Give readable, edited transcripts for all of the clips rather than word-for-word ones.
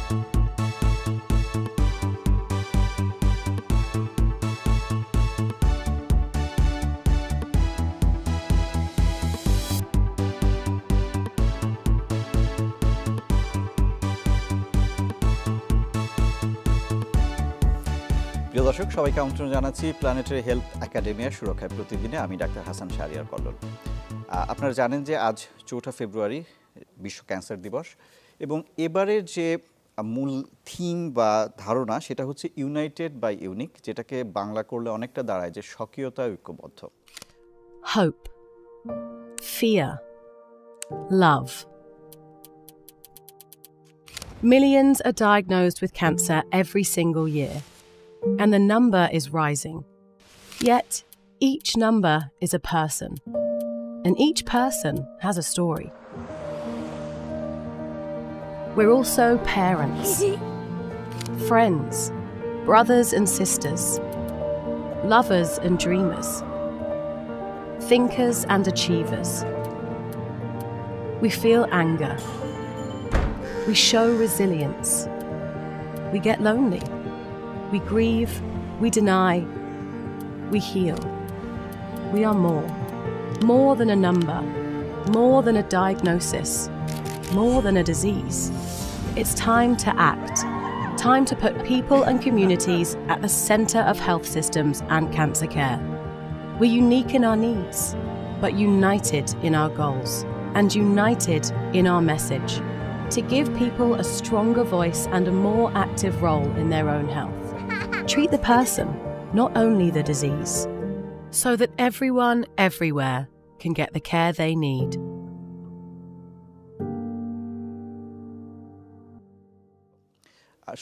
প্রিয় দর্শক, সবাইকে আমন্ত্রণ জানাচ্ছি প্ল্যানেটারি হেলথ একাডেমিয়ার সুরক্ষায় প্রতিদিনে। আমি ডাক্তার হাসান শাহরিয়ার কল্লোল। আপনারা জানেন যে আজ 4 ফেব্রুয়ারি বিশ্ব ক্যান্সার দিবস, এবং এবারের যে মূল থিম বা ধারণা সেটা হচ্ছে ইউনাইটেড বাই ইউনিক, যেটাকে বাংলা করলে অনেকটা দাঁড়ায় যে স্বকীয়তায় ঐক্যবদ্ধ। Hope, fear, love. Millions are diagnosed with cancer every single year, and the number is rising. Yet, each number is a person, and each person has a story. We're also parents, friends, brothers and sisters, lovers and dreamers, thinkers and achievers. We feel anger. We show resilience. We get lonely. We grieve. We deny. We heal. We are more. More than a number. More than a diagnosis. More than a disease. It's time to act. Time to put people and communities at the centre of health systems and cancer care. We're unique in our needs, but united in our goals, and united in our message, to give people a stronger voice and a more active role in their own health. Treat the person, not only the disease, so that everyone, everywhere, can get the care they need.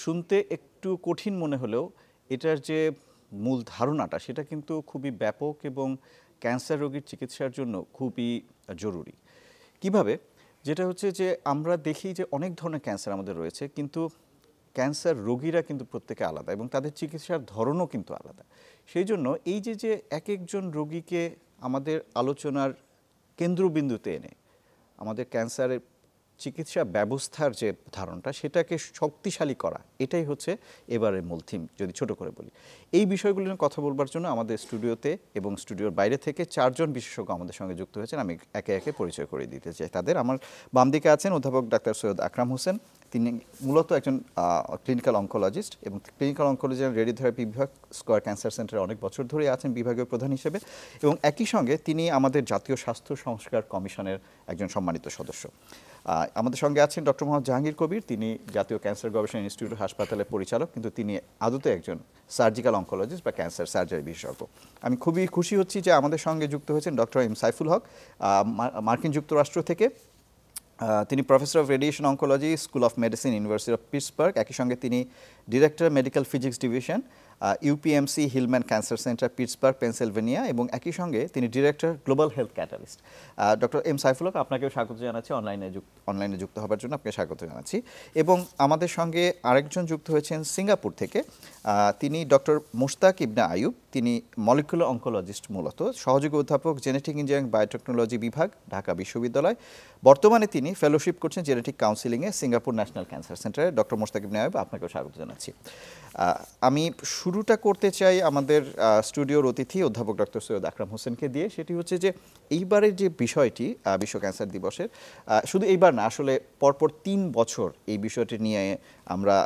শুনতে একটু কঠিন মনে হলেও এটার যে মূল ধারণাটা সেটা কিন্তু খুবই ব্যাপক এবং ক্যান্সার রোগীর চিকিৎসার জন্য খুবই জরুরি। কিভাবে? যেটা হচ্ছে যে আমরা দেখি যে অনেক ধরনের ক্যান্সার আমাদের রয়েছে, কিন্তু ক্যান্সার রোগীরা কিন্তু প্রত্যেকে আলাদা এবং তাদের চিকিৎসার ধরনও কিন্তু আলাদা। সেই জন্য এই যে এক একজন রোগীকে আমাদের আলোচনার কেন্দ্রবিন্দুতে এনে আমাদের ক্যান্সারের চিকিৎসা ব্যবস্থার যে ধারণটা সেটাকে শক্তিশালী করা, এটাই হচ্ছে এবারের মূল থিম, যদি ছোট করে বলি। এই বিষয়গুলো নিয়ে কথা বলবার জন্য আমাদের স্টুডিওতে এবং স্টুডিওর বাইরে থেকে 4 জন বিশেষজ্ঞ আমাদের সঙ্গে যুক্ত হয়েছেন। আমি একে একে পরিচয় করে দিতে চাই তাদের। আমার বাম দিকে আছেন অধ্যাপক ডাক্তার সৈয়দ আকরাম হোসেন। তিনি মূলত একজন ক্লিনিক্যাল অনকোলজিস্ট এবং ক্লিনিক্যাল অনকোলজি অ্যান্ড রেডিওথেরাপি বিভাগ, স্কয়ার ক্যান্সার সেন্টারে অনেক বছর ধরে আছেন বিভাগীয় প্রধান হিসেবে, এবং একই সঙ্গে তিনি আমাদের জাতীয় স্বাস্থ্য সংস্কার কমিশনের একজন সম্মানিত সদস্য। আমাদের সঙ্গে আছেন ডক্টর মোহাম্মদ জাহাঙ্গীর কবির। তিনি জাতীয় ক্যান্সার গবেষণা ইনস্টিটিউট হাসপাতালের পরিচালক, কিন্তু তিনি আদতে একজন সার্জিক্যাল অনকোলজিস্ট বা ক্যান্সার সার্জারি বিশেষজ্ঞ। আমি খুবই খুশি হচ্ছি যে আমাদের সঙ্গে যুক্ত হয়েছেন ডক্টর এম সাইফুল হক, মার্কিন যুক্তরাষ্ট্র থেকে। তিনি professor of radiation oncology, school of medicine, university of Pittsburgh. একই সঙ্গে তিনি director medical physics division, UPMC Hillman cancer center, Pittsburgh, Pennsylvania, এবং একই সঙ্গে তিনি director global health catalyst. Doctor M Saiful Haque, আপনাকেও স্বাগত জানাচ্ছি অনলাইনে যুক্ত হবার জন্য আপনাকে স্বাগত জানাচ্ছি। এবং আমাদের সঙ্গে আরেকজন যুক্ত হয়েছেন সিঙ্গাপুর থেকে, তিনি ডক্টর মুশতাক ইবনে আয়ুব। তিনি মলিকুলার অনকোলজিস্ট, মূলত সহযোগী অধ্যাপক জেনেটিক ইঞ্জিনিয়ারিং বায়োটেকনোলজি বিভাগ, ঢাকা বিশ্ববিদ্যালয়। বর্তমানে তিনি ফেলোশিপ করছেন জেনেটিক কাউন্সিলিংয়ে সিঙ্গাপুর ন্যাশনাল ক্যান্সার সেন্টারে। ডক্টর মুশতাক ইবনে আয়ুব, আপনাকেও স্বাগত জানাচ্ছি। আমি শুরুটা করতে চাই আমাদের স্টুডিওর অতিথি অধ্যাপক ডক্টর সৈয়দ আকরাম হোসেনকে দিয়ে। সেটি হচ্ছে যে এইবারের যে বিষয়টি বিশ্ব ক্যান্সার দিবসের, শুধু এইবার না, আসলে পরপর 3 বছর এই বিষয়টি নিয়ে আমরা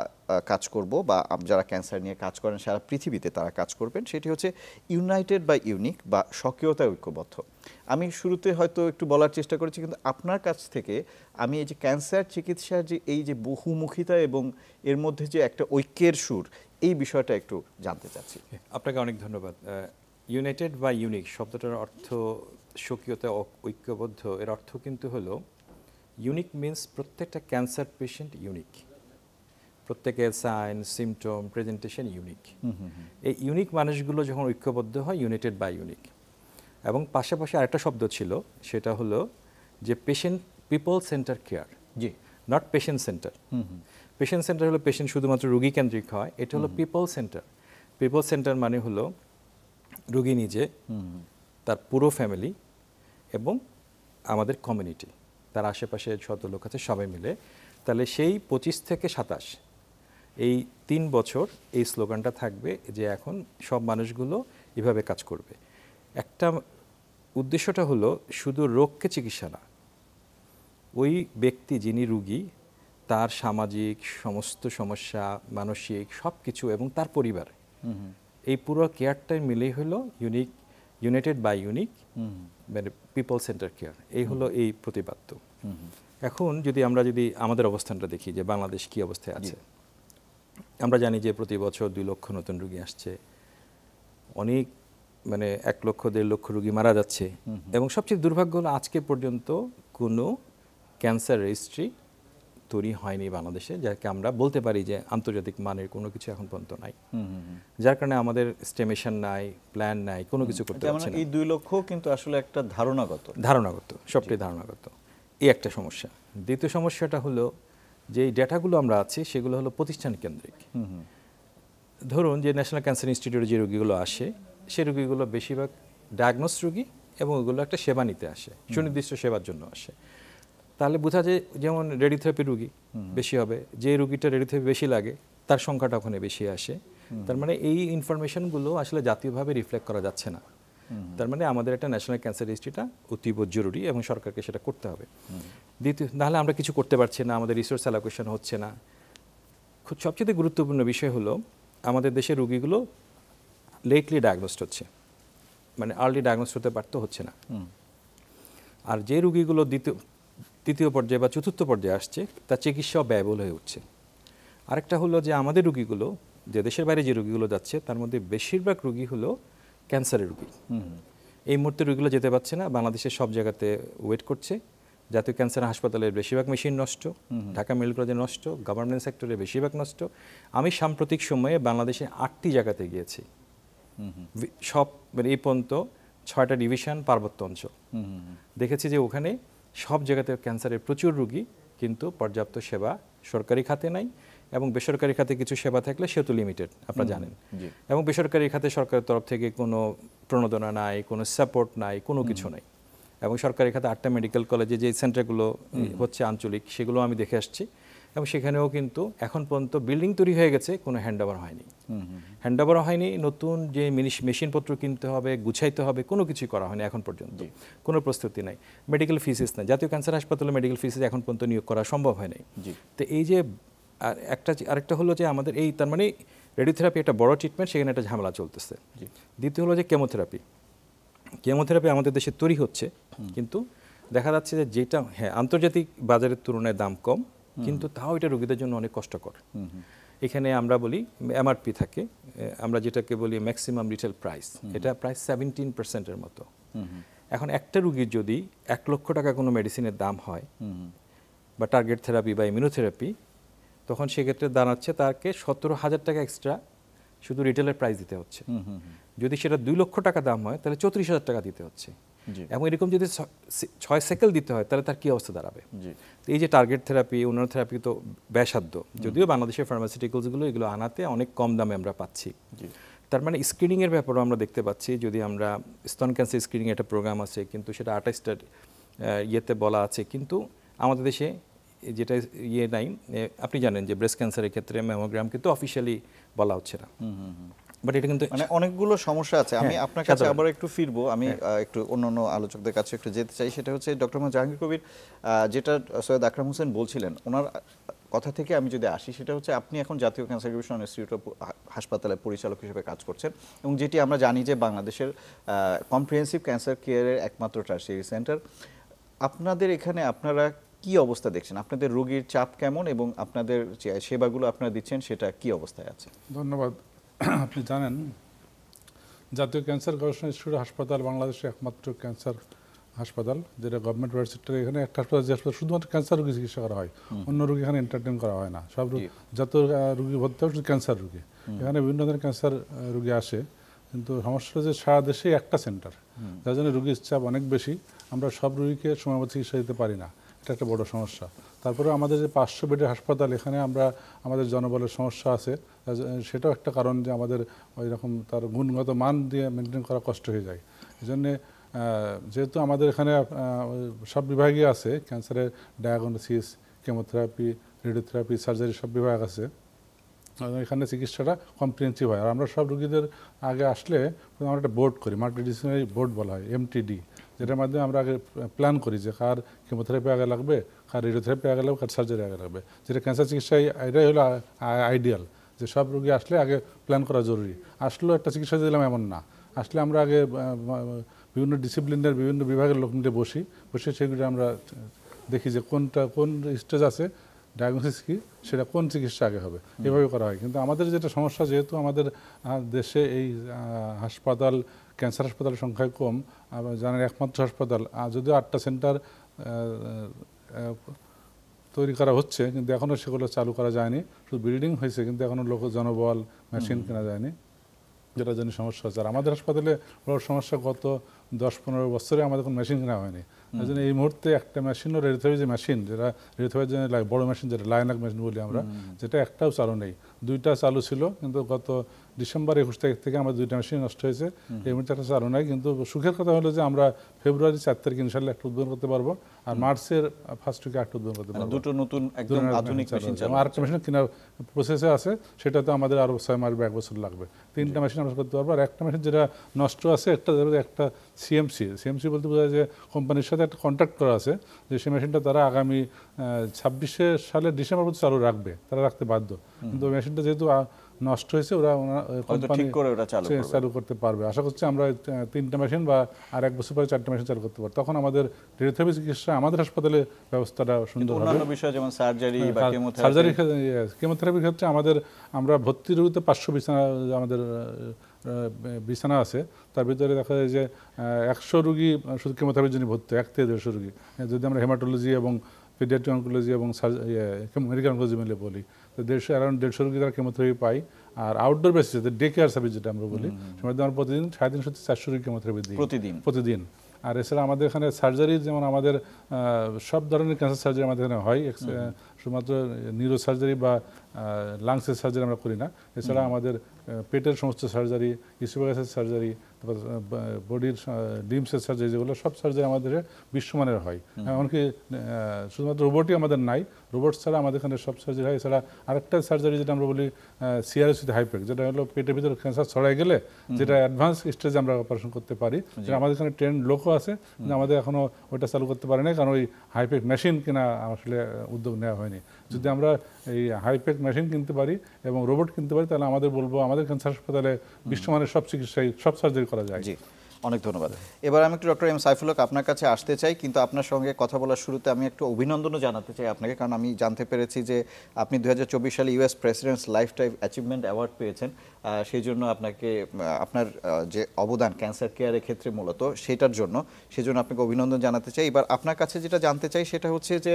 কাজ করব, বা যারা ক্যান্সার নিয়ে কাজ করেন সারা পৃথিবীতে তারা কাজ করবেন। সেটি হচ্ছে ইউনাইটেড বাই ইউনিক বা স্বকীয়তায় ঐক্যবদ্ধ। আমি শুরুতে হয়তো একটু বলার চেষ্টা করেছি, কিন্তু আপনার কাছ থেকে আমি এই যে ক্যান্সার চিকিৎসার যে এই যে বহুমুখিতা এবং এর মধ্যে যে একটা ঐক্যের সুর, এই বিষয়টা একটু জানতে চাচ্ছি। আপনাকে অনেক ধন্যবাদ। ইউনাইটেড বাই ইউনিক শব্দটার অর্থ স্বকীয়তা, ঐক্যবদ্ধ। এর অর্থ কিন্তু হলো ইউনিক মিনস প্রত্যেকটা ক্যান্সার পেশেন্ট ইউনিক, প্রত্যেকের সাইন, সিমটম, প্রেজেন্টেশন ইউনিক। এই ইউনিক মানুষগুলো যখন ঐক্যবদ্ধ হয়, ইউনাইটেড বাই ইউনিক। এবং পাশাপাশি আরেকটা শব্দ ছিল, সেটা হলো যে people centre care, G, not patient centre. Patient centre হলো পেশেন্ট শুধুমাত্র রুগী কেন্দ্রিক হয়, এটা হলো পিপল সেন্টার। পিপল সেন্টার মানে হলো রুগী নিজে, তার পুরো ফ্যামিলি এবং আমাদের কমিউনিটি, তার আশেপাশে যত লোক আছে সবাই মিলে। তাহলে সেই 25 থেকে 27 এই 3 বছর এই স্লোগানটা থাকবে যে এখন সব মানুষগুলো এভাবে কাজ করবে। একটা উদ্দেশ্যটা হলো শুধু রোগকে চিকিৎসা না, ওই ব্যক্তি যিনি রুগী তার সামাজিক সমস্ত সমস্যা, মানসিক সব কিছু এবং তার পরিবার, এই পুরো কেয়ারটাই মিলেই হলো ইউনাইটেড বাই ইউনিক, মানে পিপল সেন্টার কেয়ার। এই হলো এই প্রতিপাদ্য। এখন যদি আমরা আমাদের অবস্থানটা দেখি যে বাংলাদেশ কি অবস্থায় আছে, আমরা জানি যে প্রতি বছর 2 লক্ষ নতুন রোগী আসছে, অনেক মানে 1 লক্ষ 1.5 লক্ষ রোগী মারা যাচ্ছে, এবং সবচেয়ে দুর্ভাগ্য হলো আজকে পর্যন্ত কোনো ক্যান্সার রেজিস্ট্রি তৈরি হয়নি বাংলাদেশে, যাকে আমরা বলতে পারি যে আন্তর্জাতিক মানের কোনো কিছু এখন পর্যন্ত নাই, যার কারণে আমাদের স্টেমেশন নাই, প্ল্যান নাই, কোনো কিছু করতে পারছি না। এই 2 লক্ষ কিন্তু আসলে একটা ধারণাগত, সবটাই ধারণাগত। এই একটা সমস্যা। দ্বিতীয় সমস্যাটা হলো যে এই ডেটাগুলো আমরা আছে সেগুলো হলো প্রতিষ্ঠান কেন্দ্রিক। ধরুন যে ন্যাশনাল ক্যান্সার ইনস্টিটিউটে যে রোগীগুলো আসে, সেই রোগীগুলো বেশিরভাগ ডায়াগনোস রোগী এবং ওগুলো একটা সেবা নিতে আসে, সুনির্দিষ্ট সেবার জন্য আসে। তাহলে বোঝা যায় যেমন রেডিওথেরাপি রুগী বেশি হবে, যে রুগীটা রেডিওথেরাপি বেশি লাগে তার সংখ্যাটা ওখানে বেশি আসে। তার মানে এই ইনফরমেশনগুলো আসলে জাতীয়ভাবে রিফ্লেক্ট করা যাচ্ছে না। তার মানে আমাদের একটা ন্যাশনাল ক্যান্সার রেজিস্ট্রিটা অতীব জরুরি এবং সরকারকে সেটা করতে হবে। দ্বিতীয়, নাহলে আমরা কিছু করতে পারছি না, আমাদের রিসোর্স অ্যালোকেশন হচ্ছে না। সবচেয়ে গুরুত্বপূর্ণ বিষয় হলো আমাদের দেশের রুগীগুলো লেটলি ডায়াগনোসড হচ্ছে, মানে আর্লি ডায়াগনোস হতে পারতে হচ্ছে না। আর যে রুগীগুলো তৃতীয় পর্যায়ে বা চতুর্থ পর্যায়ে আসছে তার চিকিৎসা ব্যয়বহুল হয়ে উঠছে। আরেকটা হলো যে আমাদের রুগীগুলো যে দেশের বাইরে যে রুগীগুলো যাচ্ছে তার মধ্যে বেশিরভাগ রুগী হলো ক্যান্সারের রুগী। এই মুহূর্তে রুগীগুলো যেতে পারছে না, বাংলাদেশের সব জায়গাতে ওয়েট করছে। জাতীয় ক্যান্সার হাসপাতালের বেশিরভাগ মেশিন নষ্ট, ঢাকা মেডিকেল কলেজে নষ্ট, গভর্নমেন্ট সেক্টরে বেশিরভাগ নষ্ট। আমি সাম্প্রতিক সময়ে বাংলাদেশে 8টি জায়গাতে গিয়েছি, সব মানে এই পর্যন্ত 6টা ডিভিশন পার্বত্য অঞ্চল, দেখেছি যে ওখানে সব জায়গাতে ক্যান্সারের প্রচুর রুগী, কিন্তু পর্যাপ্ত সেবা সরকারি খাতে নাই, এবং বেসরকারি খাতে কিছু সেবা থাকলে সেহেতু লিমিটেড, আপনারা জানেন। এবং বেসরকারি খাতে সরকারের তরফ থেকে কোনো প্রণোদনা নাই, কোনো সাপোর্ট নাই, কোনো কিছু নাই। এবং সরকারি খাতে 8টা মেডিকেল কলেজে যে সেন্টারগুলো হচ্ছে আঞ্চলিক, সেগুলো আমি দেখে আসছি, এবং সেখানেও কিন্তু এখন পর্যন্ত বিল্ডিং তৈরি হয়ে গেছে, কোনো হ্যান্ডওভার হয়নি। নতুন যে মেশিনপত্র কিনতে হবে, গুছাইতে হবে, কোনো কিছুই করা হয়নি এখন পর্যন্ত, কোনো প্রস্তুতি নাই। মেডিকেল ফিসেস নাই, জাতীয় ক্যান্সার হাসপাতালে মেডিকেল ফিসেস এখন পর্যন্ত নিয়োগ করা সম্ভব হয় নাই। তো এই যে আরেকটা হলো যে আমাদের এই তার মানে রেডিওথেরাপি একটা বড় ট্রিটমেন্ট, সেখানে একটা ঝামেলা চলতেছে। দ্বিতীয় হলো যে কেমোথেরাপি আমাদের দেশে তৈরি হচ্ছে, কিন্তু দেখা যাচ্ছে যে যেটা আন্তর্জাতিক বাজারের তুলনায় দাম কম, কিন্তু তাও এটা রোগীদের জন্য অনেক কষ্টকর। এখানে আমরা বলি এমআরপি থাকে, আমরা যেটাকে বলি ম্যাক্সিমাম রিটেল প্রাইস, এটা প্রায় 17%-এর মতো। এখন একটা রুগীর যদি 1 লক্ষ টাকা কোনো মেডিসিনের দাম হয়, বা টার্গেট থেরাপি বা ইমিউনোথেরাপি, তখন সেক্ষেত্রে দাঁড়াচ্ছে তাকে 17,000 টাকা এক্সট্রা শুধু রিটেলের প্রাইস দিতে হচ্ছে। যদি সেটা 2 লক্ষ টাকা দাম হয় তাহলে 34,000 টাকা দিতে হচ্ছে। এবং এরকম যদি 6 সাইকেল দিতে হয় তাহলে তার কি অবস্থা দাঁড়াবে? এই যে টার্গেট থেরাপি, অন্যান্য থেরাপি তো ব্যয়সাধ্য, যদিও বাংলাদেশের ফার্মাসিউটিক্যালসগুলো এগুলো আনাতে অনেক কম দামে আমরা পাচ্ছি। তার মানে স্ক্রিনিংয়ের ব্যাপারেও আমরা দেখতে পাচ্ছি, যদি আমরা স্তন ক্যান্সার স্ক্রিনিং একটা প্রোগ্রাম আছে, কিন্তু সেটা 28টা ইয়েতে বলা আছে, কিন্তু আমাদের দেশে যেটা নাই, আপনি জানেন যে ব্রেস্ট ক্যান্সারের ক্ষেত্রে ম্যামোগ্রাম কিন্তু অফিশিয়ালি বলা হচ্ছে না। বাট এটা কিন্তু মানে অনেকগুলো সমস্যা আছে। আমি আপনার কাছে আবার একটু ফিরবো, আমি একটু অন্যান্য আলোচকদের কাছে একটু যেতে চাই। সেটা হচ্ছে ডক্টর মোহাম্মদ জাহাঙ্গীর কবির, যেটা সৈয়দ আকরাম হোসেন বলছিলেন, ওনার কথা থেকে আমি যদি আসি, সেটা হচ্ছে আপনি এখন জাতীয় ক্যান্সার গবেষণা ইনস্টিটিউট হাসপাতালের পরিচালক হিসেবে কাজ করছেন, এবং যেটি আমরা জানি যে বাংলাদেশের কম্প্রিহেন্সিভ ক্যান্সার কেয়ারের একমাত্র টারশিয়ারি সেন্টার। আপনাদের এখানে আপনারা কি অবস্থা দেখছেন? আপনাদের রোগীর চাপ কেমন, এবং আপনাদের যে সেবাগুলো আপনারা দিচ্ছেন সেটা কি অবস্থায় আছে? ধন্যবাদ। আপনি জানেন জাতীয় ক্যান্সার গবেষণা ইনস্টিটিউট হাসপাতাল বাংলাদেশের একমাত্র ক্যান্সার হাসপাতাল, যেটা গভর্নমেন্ট প্রাইভেট সেক্টরে। এখানে একটা হাসপাতাল যে হাসপাতাল শুধুমাত্র ক্যান্সার রোগী চিকিৎসা করা হয়, অন্য রোগী এখানে এন্টারটেন করা হয় না। সব যত রোগী ভর্তি হয় শুধু ক্যান্সার রোগী, এখানে বিভিন্ন ধরনের ক্যান্সার রোগী আসে। কিন্তু সমস্যা হচ্ছে সারা দেশেই একটা সেন্টার, যার জন্য রোগীর চাপ অনেক বেশি। আমরা সব রোগীকে সময়মতো চিকিৎসা দিতে পারি না, এটা একটা বড় সমস্যা। তারপরে আমাদের যে 500 বেডের হাসপাতাল, এখানে আমাদের জনবলের সমস্যা আছে, সেটাও একটা কারণ যে আমাদের ওই রকম তার গুণগত মান দিয়ে মেনটেন করা কষ্ট হয়ে যায়। এই জন্যে যেহেতু আমাদের এখানে সব বিভাগই আছে, ক্যান্সারের ডায়াগনোসিস, কেমোথেরাপি, রেডিওথেরাপি, সার্জারি সব বিভাগ আছে, এখানে চিকিৎসাটা কম্প্রিহেন্সিভ হয়। আর আমরা সব রোগীদের আগে আসলে আমরা একটা বোর্ড করি, মাল্টিডিসিপ্লিনারি বোর্ড বলা হয়, MTD, যেটার মাধ্যমে আমরা আগে প্ল্যান করি যে কার কেমোথেরাপি আগে লাগবে, কার রেডিওথেরাপি আগে লাগবে, কার সার্জারি আগে লাগবে। যেটা ক্যান্সার চিকিৎসায় এটাই হলো আইডিয়াল, যে সব রোগী আসলে আগে প্ল্যান করা জরুরি। আসলেও একটা চিকিৎসা দিলাম এমন না, আসলে আমরা আগে বিভিন্ন ডিসিপ্লিনের বিভিন্ন বিভাগের লোক মিলে বসে সেগুলো আমরা দেখি যে কোনটা কোন স্টেজ আছে, ডায়াগনোসিস কি, সেটা কোন চিকিৎসা আগে হবে, এভাবে করা হয়। কিন্তু আমাদের যেটা সমস্যা, যেহেতু আমাদের দেশে এই হাসপাতাল, ক্যান্সার হাসপাতালের সংখ্যা কম, জানেন একমাত্র হাসপাতাল, যদিও 8টা সেন্টার তৈরি করা হচ্ছে, কিন্তু এখনও সেগুলো চালু করা যায়নি। শুধু বিল্ডিং হয়েছে, কিন্তু এখনও জনবল, মেশিন কেনা যায়নি, যেটার জন্য সমস্যা হচ্ছে। আর আমাদের হাসপাতালে বড় সমস্যা, গত 10-15 বছরে আমাদের কোনো মেশিন কেনা হয়নি। এই জন্য এই মুহূর্তে একটা মেশিনও, রেডিওথেরাপি যে মেশিন, যেটা রেডিওথেরাপির জন্য বড় মেশিন, যেটা লাইনাক মেশিন বলি আমরা, যেটা একটাও চালু নেই। 2টা চালু ছিল, কিন্তু গত ডিসেম্বর 21 তারিখ থেকে আমাদের 2টা মেশিন নষ্ট হয়েছে। এই মুহূর্তে একটা চালু নাই। কিন্তু সুখের কথা হলো যে আমরা ফেব্রুয়ারি 4 তারিখ ইনশাল্লাহ একটা উদ্বোধন করতে পারবো, আর মার্চের ফার্স্ট উইকে একটা উদ্বোধন করতে পারবো। দুটো নতুন একদম আধুনিক মেশিন চালু। আর একটা মেশিন কেনার প্রসেসে আছে, সেটাতে আমাদের আরো 6 মাস বা 1 বছর লাগবে। 3টা মেশিন আমরা করতে পারবো। আর একটা মেশিন যেটা নষ্ট আছে, একটা সিএমসি বলতে বোঝা যায় যে কোম্পানির সাথে একটা কন্ট্রাক্ট করা আছে, যে সেই মেশিনটা তারা আগামী 26 সালের ডিসেম্বর পর্যন্ত চালু রাখবে, তারা রাখতে বাধ্য। কিন্তু মেশিনটা যেহেতু নষ্ট হয়েছে, ওরা কোম্পানি চালু করতে পারবে। আশা করছি আমরা 3টা মেশিন বা আর 1 বছর পরে 4টা মেশিন চালু করতে পারবো। তখন আমাদের রেডিওথেরাপি চিকিৎসা আমাদের হাসপাতালে ব্যবস্থাটা সুন্দর হবে। অন্যান্য বিষয় যেমন সার্জারি বা কেমোথেরাপির ক্ষেত্রে আমরা ভর্তি রোগীতে 500 বিছানা আমাদের বিছানা আছে। তার ভিতরে দেখা যায় যে 100 রোগী শুধু কেমোথেরাপির জন্য ভর্তি, 1 থেকে 150 রোগী। যদি আমরা হেমাটোলজি এবং পেডিয়াট্রিক অনকোলজি এবং মেডিকেল অনকোলজি মিলে বলি, তো অ্যারাউন্ড 150 রোগী তারা কেমোথেরাপি পাই। আর আউটডোর বেসিসে ডে কেয়ার সার্ভিস যেটা আমরা বলি, সেটা আমরা প্রতিদিন 350-400 রোগী কেমোথেরাপি দিই প্রতিদিন। আর এছাড়া আমাদের এখানে সার্জারি, যেমন আমাদের সব ধরনের ক্যান্সার সার্জারি আমাদের এখানে হয়, শুধুমাত্র নিউরো সার্জারি বা লাংসের সার্জারি আমরা করি না। এছাড়া আমাদের পেটের সমস্ত সার্জারি, ইসোফেগাসের সার্জারি, তারপর বডির ডিমসের সার্জারি, যেগুলো সব সার্জারি আমাদের বিশ্বমানের হয়। এমনকি শুধুমাত্র রোবটই আমাদের নাই, রোবট ছাড়া আমাদের এখানে সব সার্জারি হয়। এছাড়া আরেকটা সার্জারি যেটা আমরা বলি CRS উইথ হাইপেক, যেটা হলো পেটের ভিতরে ক্যান্সার ছড়াই গেলে যেটা অ্যাডভান্স স্টেজে আমরা অপারেশন করতে পারি, যেটা আমাদের এখানে ট্রেন্ড লোকও আছে, কিন্তু আমাদের এখনও ওইটা চালু করতে পারি না, কারণ ওই হাইপেক মেশিন কেনা আসলে উদ্যোগ নেওয়া হয়নি। যদি আমরা এই হাইপেক মেশিন কিনতে পারি এবং রোবট কিনতে পারি, তাহলে আমাদের আমাদের ক্যান্সার হাসপাতালে বিশ্বমানের সব চিকিৎসায় সব সার্জারি করা যায়। জি, অনেক ধন্যবাদ। এবার আমি একটু ডক্টর এম সাইফুল হক আপনার কাছে আসতে চাই, কিন্তু আপনার সঙ্গে কথা বলার শুরুতে আমি একটু অভিনন্দনও জানাতে চাই আপনাকে, কারণ আমি জানতে পেরেছি যে আপনি 2024 সালে US presidents life time achievement award পেয়েছেন। সেই জন্য আপনাকে আপনার যে অবদান ক্যান্সার কেয়ারের ক্ষেত্রে মূলত সেটার জন্য আপনাকে অভিনন্দন জানাতে চাই। এবার আপনার কাছে যেটা জানতে চাই সেটা হচ্ছে যে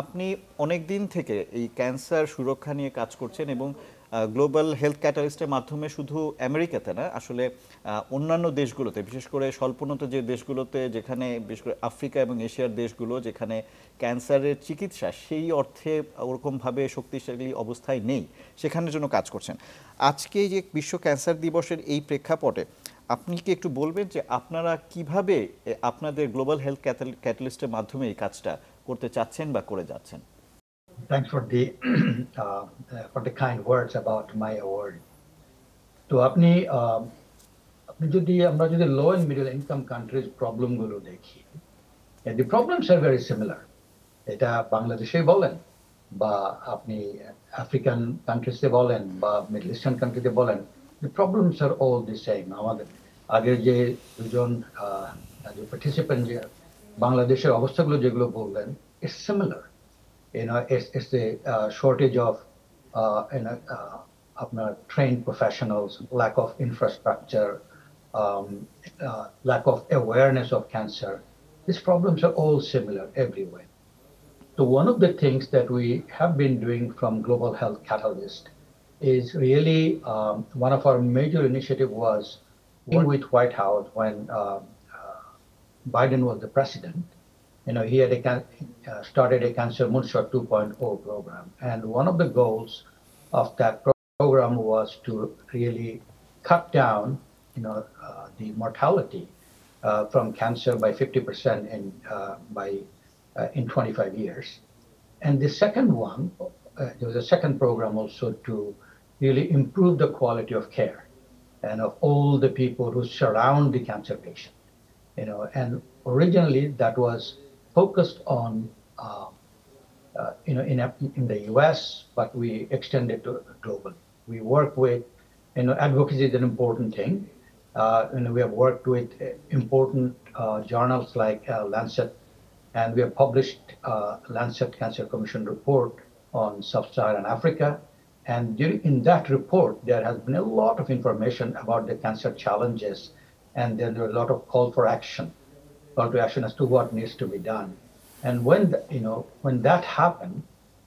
আপনি অনেক দিন থেকে এই ক্যান্সার সুরক্ষা নিয়ে কাজ করছেন, এবং গ্লোবাল হেলথ ক্যাটালিস্টের মাধ্যমে শুধু আমেরিকাতে না, আসলে অন্যান্য দেশগুলোতে, বিশেষ করে স্বল্পোন্নত যে দেশগুলোতে, যেখানে বিশেষ করে আফ্রিকা এবং এশিয়ার দেশগুলো, যেখানে ক্যান্সারের চিকিৎসা সেই অর্থে ওরকমভাবে শক্তিশালী অবস্থায় নেই, সেখানের জন্য কাজ করছেন। আজকে যে বিশ্ব ক্যান্সার দিবসের এই প্রেক্ষাপটে আপনি কি একটু বলবেন যে আপনারা কিভাবে আপনাদের গ্লোবাল হেলথ ক্যাটালিস্টের মাধ্যমে এই কাজটা করতে চাচ্ছেন বা করে যাচ্ছেন? Thanks for the kind words about my award. তো আমরা যদি লো and middle income countries problem গুলো দেখি, the problems are very similar. এটা বাংলাদেশে বলেন বা আপনি আফ্রিকান কান্ট্রিজে বলেন বা মিডল ইস্টার্ন কান্ট্রিতে বলেন, the problems are all the same. আমাদের আগে যে দুজন পার্টিসিপেন্ট যে বাংলাদেশের অবস্থাগুলো যেগুলো বললেন, it's similar. It's the shortage of trained professionals, lack of infrastructure, lack of awareness of cancer. These problems are all similar everywhere. So one of the things that we have been doing from Global Health Catalyst is really one of our major initiative was working with White House when Biden was the president. He had started a Cancer Moonshot 2.0 program. And one of the goals of that program was to really cut down, the mortality from cancer by 50% in 25 years. And the second one there was a second program also to really improve the quality of care and of all the people who surround the cancer patient. And originally that was focused on in the US, but we extended to global. We work with, advocacy is an important thing. We have worked with important journals like Lancet, and we have published Lancet Cancer Commission report on Sub-Saharan Africa. And in that report, there has been a lot of information about the cancer challenges, and then there are a lot of call to action as to what needs to be done. And when that happened,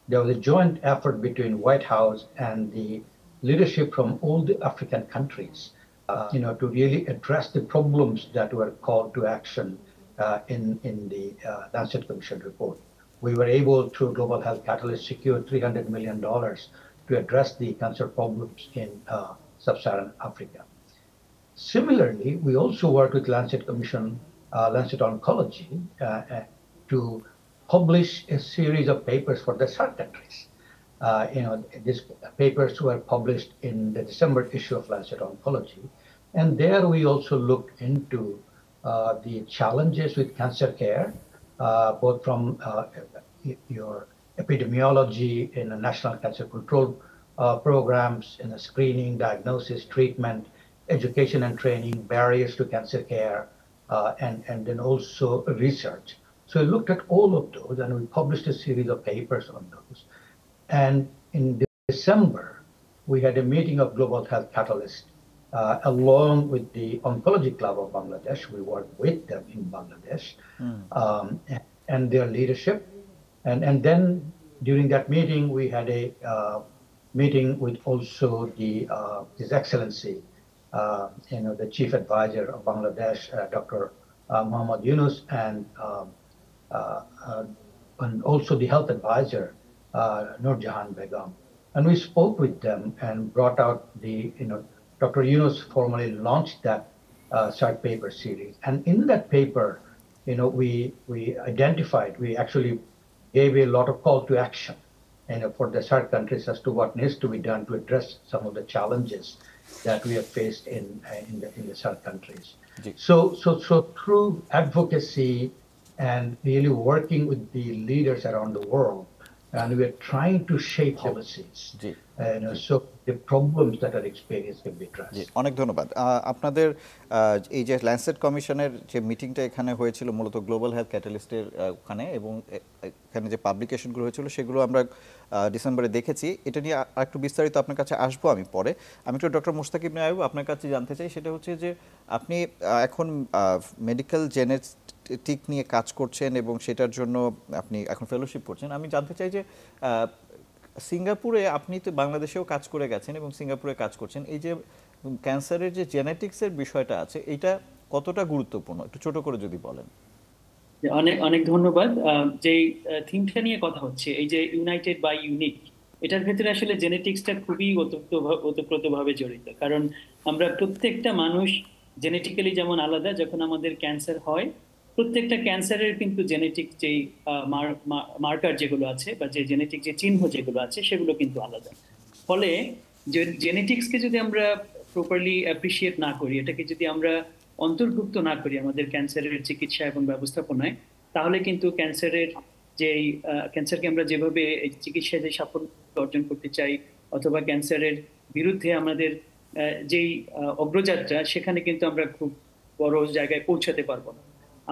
there was a joint effort between White House and the leadership from all the African countries, to really address the problems that were called to action in the Lancet Commission report. We were able, through Global Health Catalyst, secure $300 million to address the cancer problems in Sub-Saharan Africa. Similarly, we also work with Lancet Commission, Lancet Oncology, to publish a series of papers for the SAARC countries. These papers were published in the December issue of Lancet Oncology. And there we also looked into the challenges with cancer care, both from your epidemiology in the national cancer control programs, in the screening, diagnosis, treatment, education and training, barriers to cancer care, and then also research. So we looked at all of those, and we published a series of papers on those. And in December, we had a meeting of Global Health Catalyst, along with the Oncology Club of Bangladesh. We worked with them in Bangladesh, and their leadership. And then during that meeting, we had a meeting with also His Excellency, the Chief Advisor of Bangladesh, Dr. Muhammad Yunus, and also the Health Advisor, Nur Jahan Begum. And we spoke with them and brought out Dr. Yunus formally launched that SAARC paper series. And in that paper, we identified, we actually gave a lot of call to action for the SAARC countries as to what needs to be done to address some of the challenges that we have faced in the SAARC countries. So through advocacy and really working with the leaders around the world, and we are trying to shape policies, so the problems that are experienced can be addressed. অনেক ধন্যবাদ। আপনাদের এই যে Lancet কমিশনের যে মিটিংটা এখানে হয়েছিল মূলত গ্লোবাল হেলথ ক্যাটালিস্টের ওখানে, এবং এখানে যে পাবলিকেশনগুলো হয়েছিল সেগুলো আমরা ডিসেম্বরে দেখেছি। এটা নিয়ে একটু বিস্তারিত আপনার কাছে আসবো আমি পরে। আমি একটু ডক্টর মুশতাক ইবনে আইয়ুব আপনার কাছে জানতে চাই, সেটা হচ্ছে যে আপনি এখন মেডিকেল জেনেটিক নিয়ে কাজ করছেন এবং সেটার জন্য আপনি এখন ফেলোশিপ করছেন। আমি জানতে চাই যে সিঙ্গাপুরে আপনি তো বাংলাদেশেও কাজ করে গেছেন এবং সিঙ্গাপুরে কাজ করছেন, এই যে ক্যান্সারের যে জেনেটিক্সের বিষয়টা আছে এটা কতটা গুরুত্বপূর্ণ একটু ছোট করে যদি বলেন। অনেক অনেক ধন্যবাদ। যে থিমটা নিয়ে কথা হচ্ছে, এই যে ইউনাইটেড বাই ইউনিক, এটার ভেতরে আসলে জেনেটিক্সটা খুবই ওতপ্রোতভাবে জড়িত। কারণ আমরা প্রত্যেকটা মানুষ জেনেটিক্যালি যেমন আলাদা, যখন আমাদের ক্যান্সার হয় প্রত্যেকটা ক্যান্সারের কিন্তু জেনেটিক যেই মার্কার যেগুলো আছে বা যে জেনেটিক যে চিহ্ন যেগুলো আছে সেগুলো কিন্তু আলাদা। ফলে জেনেটিক্সকে যদি আমরা প্রপারলি অ্যাপ্রিসিয়েট না করি, এটাকে যদি আমরা অন্তর্ভুক্ত না করি আমাদের ক্যান্সারের চিকিৎসা এবং ব্যবস্থাপনায়, তাহলে কিন্তু ক্যান্সারকে আমরা যেভাবে চিকিৎসায় যে সাফল্য অর্জন করতে চাই অথবা ক্যান্সারের বিরুদ্ধে আমাদের যেই অগ্রযাত্রা, সেখানে কিন্তু আমরা খুব বড় জায়গায় পৌঁছাতে পারবো না।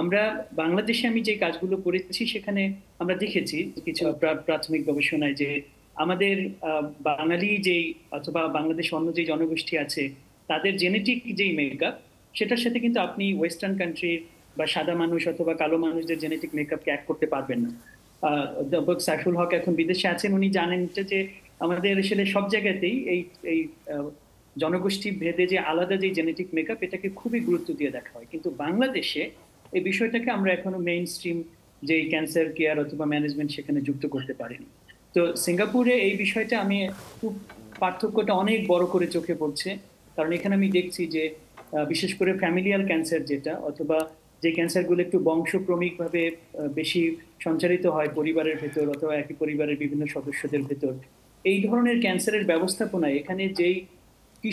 আমরা বাংলাদেশে আমি যে কাজগুলো করেছি সেখানে আমরা দেখেছি কিছু প্রাথমিক গবেষণায় যে আমাদের বাঙালি যেই অথবা বাংলাদেশ অন্য যে জনগোষ্ঠী আছে তাদের জেনেটিক যেই মেকআপ, সেটার সাথে কিন্তু আপনি ওয়েস্টার্ন কান্ট্রির বা সাদা মানুষ অথবা কালো মানুষদের জেনেটিক মেকআপকে এক করতে পারবেন না। অধ্যাপক সাইফুল হক এখন বিদেশে আছেন, উনি জানেন যে আমাদের আসলে সব জায়গাতেই এই জনগোষ্ঠী ভেদে যে আলাদা যে জেনেটিক মেকআপ, এটাকে খুবই গুরুত্ব দিয়ে দেখা হয়। কিন্তু বাংলাদেশে এই বিষয়টাকে আমরা এখনো মেইন স্ট্রিম যে ক্যান্সার কেয়ার অথবা ম্যানেজমেন্ট সেখানে যুক্ত করতে পারিনি। তো সিঙ্গাপুরে এই বিষয়টা আমি খুব পার্থক্যটা অনেক বড় করে চোখে পড়ছে, কারণ এখানে আমি দেখছি যে বিশেষ করে ফ্যামিলিয়াল ক্যান্সার যেটা অথবা যে ক্যান্সারগুলো একটু বংশক্রমিকভাবে বেশি সঞ্চারিত হয় পরিবারের ভেতর অথবা একই পরিবারের বিভিন্ন সদস্যদের ভেতর, এই ধরনের ক্যান্সারের ব্যবস্থাপনায় এখানে যেই কি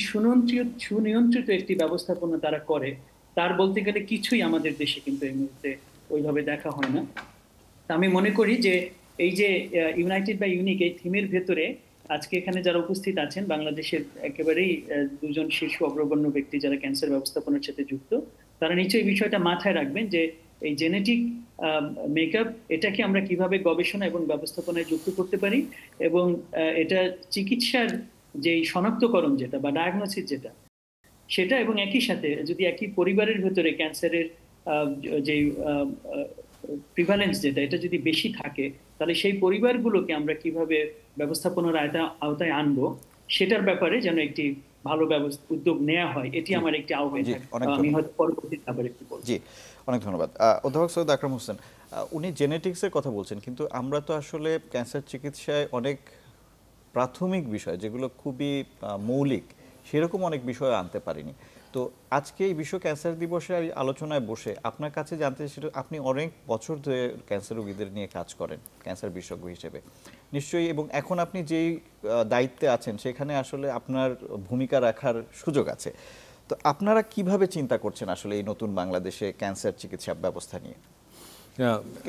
সুনিয়ন্ত্রিত একটি ব্যবস্থাপনা তারা করে, তার বলতে গেলে কিছুই আমাদের দেশে কিন্তু এই মুহূর্তে ওইভাবে দেখা হয় না। আমি মনে করি যে এই যে ইউনাইটেড বাই ইউনিক এই থিমের ভেতরে আজকে এখানে যারা উপস্থিত আছেন বাংলাদেশের একেবারেই দুজন শীর্ষ অগ্রগণ্য ব্যক্তি যারা ক্যান্সার ব্যবস্থাপনার সাথে যুক্ত, তারা নিশ্চয়ই এই বিষয়টা মাথায় রাখবেন যে এই জেনেটিক মেকআপ এটাকে আমরা কিভাবে গবেষণা এবং ব্যবস্থাপনায় যুক্ত করতে পারি, এবং এটা চিকিৎসার যে শনাক্তকরণ যেটা বা ডায়াগনোসিস যেটা সেটা, এবং একই সাথে যদি একই পরিবারের ভেতরে ক্যান্সারের যে প্রিভ্যালেন্স যেটা এটা যদি বেশি থাকে, তাহলে সেই পরিবারগুলোকে আমরা কিভাবে ব্যবস্থাপনার আওতায় আনবো সেটার ব্যাপারে যেন একটি ভালো উদ্যোগ নেওয়া হয়, এটি আমার একটি আহ্বান। আমি হয়তো পরবর্তীতে আবার একটু বলবো। জি, অনেক ধন্যবাদ। অধ্যাপক সৈয়দ আকরাম হোসেন, উনি জেনেটিক্সের কথা বলছেন, কিন্তু আমরা তো আসলে ক্যান্সার চিকিৎসায় অনেক প্রাথমিক বিষয় যেগুলো খুবই মৌলিক সেরকম অনেক বিষয় আনতে পারিনি। তো আজকে এই বিশ্ব ক্যান্সার দিবসে আলোচনায় বসে আপনার কাছে জানতে, সেটা আপনি অনেক বছর ধরে ক্যান্সার রোগীদের নিয়ে কাজ করেন ক্যান্সার বিশেষজ্ঞ হিসেবে নিশ্চয়ই, এবং এখন আপনি যেই দায়িত্বে আছেন সেখানে আসলে আপনার ভূমিকা রাখার সুযোগ আছে। তো আপনারা কিভাবে চিন্তা করছেন আসলে এই নতুন বাংলাদেশে ক্যান্সার চিকিৎসা ব্যবস্থা নিয়ে?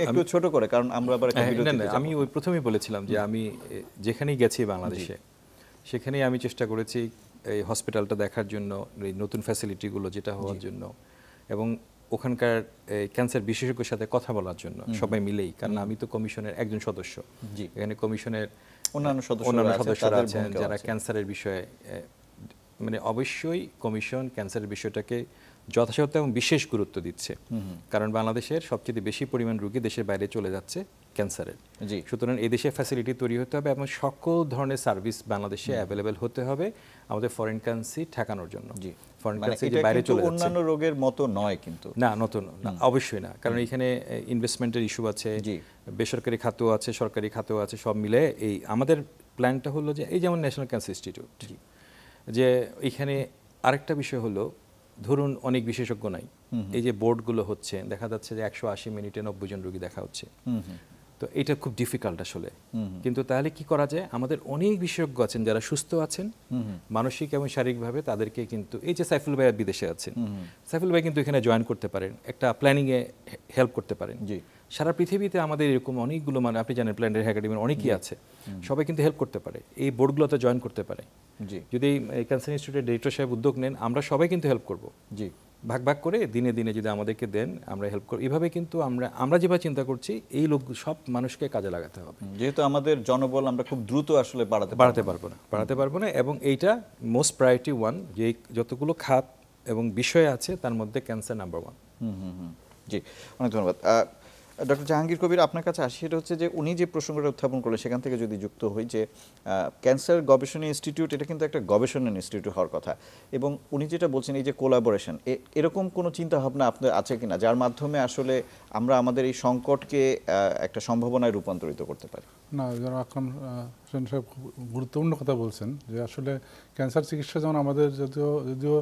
একটু ছোট করে, কারণ আমরা আবার আমি ওই প্রথমেই বলেছিলাম যে আমি যেখানেই গেছি বাংলাদেশে সেখানেই আমি চেষ্টা করেছি এই হসপিটালটা দেখার জন্য, এই নতুন ফ্যাসিলিটিগুলো যেটা হওয়ার জন্য, এবং ওখানকার ক্যান্সার বিশেষজ্ঞের সাথে কথা বলার জন্য সবাই মিলেই, কারণ আমি তো কমিশনের একজন সদস্য, এখানে কমিশনের অন্যান্য সদস্যরা আছেন যারা ক্যান্সারের বিষয়ে, মানে অবশ্যই কমিশন ক্যান্সারের বিষয়টাকে যথাযথ এবং বিশেষ গুরুত্ব দিচ্ছে, কারণ বাংলাদেশের সবচেয়ে বেশি পরিমাণ রোগী দেশের বাইরে চলে যাচ্ছে ক্যান্সারের। সুতরাং এই দেশে ফ্যাসিলিটি তৈরি হতে হবে এবং সকল ধরনের সার্ভিস বাংলাদেশে অ্যাভেলেবেল হতে হবে আমাদের ফরেন কারেন্সি ঠেকানোর জন্য। ফরেন কারেন্সি যে বাইরে চলে যাচ্ছে, অন্যান্য রোগের মতো নয় কিন্তু, না নতুন না, অবশ্যই না, কারণ এখানে ইনভেস্টমেন্টের ইস্যু আছে, বেসরকারি খাতও আছে, সরকারি খাতও আছে, সব মিলে এই আমাদের প্ল্যানটা হলো যে এই যেমন ন্যাশনাল ক্যান্সার ইনস্টিটিউট, যে এখানে আরেকটা বিষয় হলো ধরুন অনেক বিশেষজ্ঞ নাই, এই যে বোর্ডগুলো হচ্ছে দেখা যাচ্ছে যে 180 মিনিটে 90 জন রোগী দেখা হচ্ছে, তো এটা খুব ডিফিকাল্ট আসলে। কিন্তু তাহলে কি করা যায়, আমাদের অনেক বিশেষজ্ঞ আছেন যারা সুস্থ আছেন মানসিক এবং শারীরিকভাবে, তাদেরকে কিন্তু এই যে সাইফুল ভাই বিদেশে আছেন, সাইফুল ভাই কিন্তু এখানে জয়েন করতে পারেন, একটা প্ল্যানিংয়ে হেল্প করতে পারেন। সারা পৃথিবীতে আমাদের এরকম অনেকগুলো, মানে আপনি জানেন প্ল্যান্ডার একাডেমির অনেকেই আছে, সবাই কিন্তু হেল্প করতে পারে, এই বোর্ডগুলোতে জয়েন করতে পারে। যদি ক্যান্সার ইনস্টিটিউটের ডিরেক্টর সাহেব উদ্যোগ নেন, আমরা সবাই কিন্তু হেল্প করব, ভাগ ভাগ করে দিনে দিনে যদি আমাদেরকে দেন আমরা হেল্প করব। এভাবে কিন্তু আমরা যেভাবে চিন্তা করছি এই লোক সব মানুষকে কাজে লাগাতে হবে, যেহেতু আমাদের জনবল আমরা খুব দ্রুত আসলে বাড়াতে পারবো না, এবং এইটা মোস্ট প্রায়োরিটি ওয়ান, যে যতগুলো খাত এবং বিষয় আছে তার মধ্যে ক্যান্সার নাম্বার 1। জি, অনেক ধন্যবাদ। ডক্টর জাহাঙ্গীর কবির, আপনার কাছে আসি, সেটা হচ্ছে যে উনি যে প্রসঙ্গটা উত্থাপন করলেন সেখান থেকে যদি যুক্ত হই, যে ক্যান্সার গবেষণা ইনস্টিটিউট এটা কিন্তু একটা গবেষণা ইনস্টিটিউট হওয়ার কথা, এবং উনি যেটা বলছেন এই যে কোলাবোরেশন, এরকম কোনো চিন্তা ভাবনা আপনার আছে কিনা যার মাধ্যমে আসলে আমরা আমাদের এই সংকটকে একটা সম্ভাবনায় রূপান্তরিত করতে পারি? না, যারা আকরাম হোসেন সাহেব গুরুত্বপূর্ণ কথা বলছেন, যে আসলে ক্যান্সার চিকিৎসা যেমন আমাদের যদিও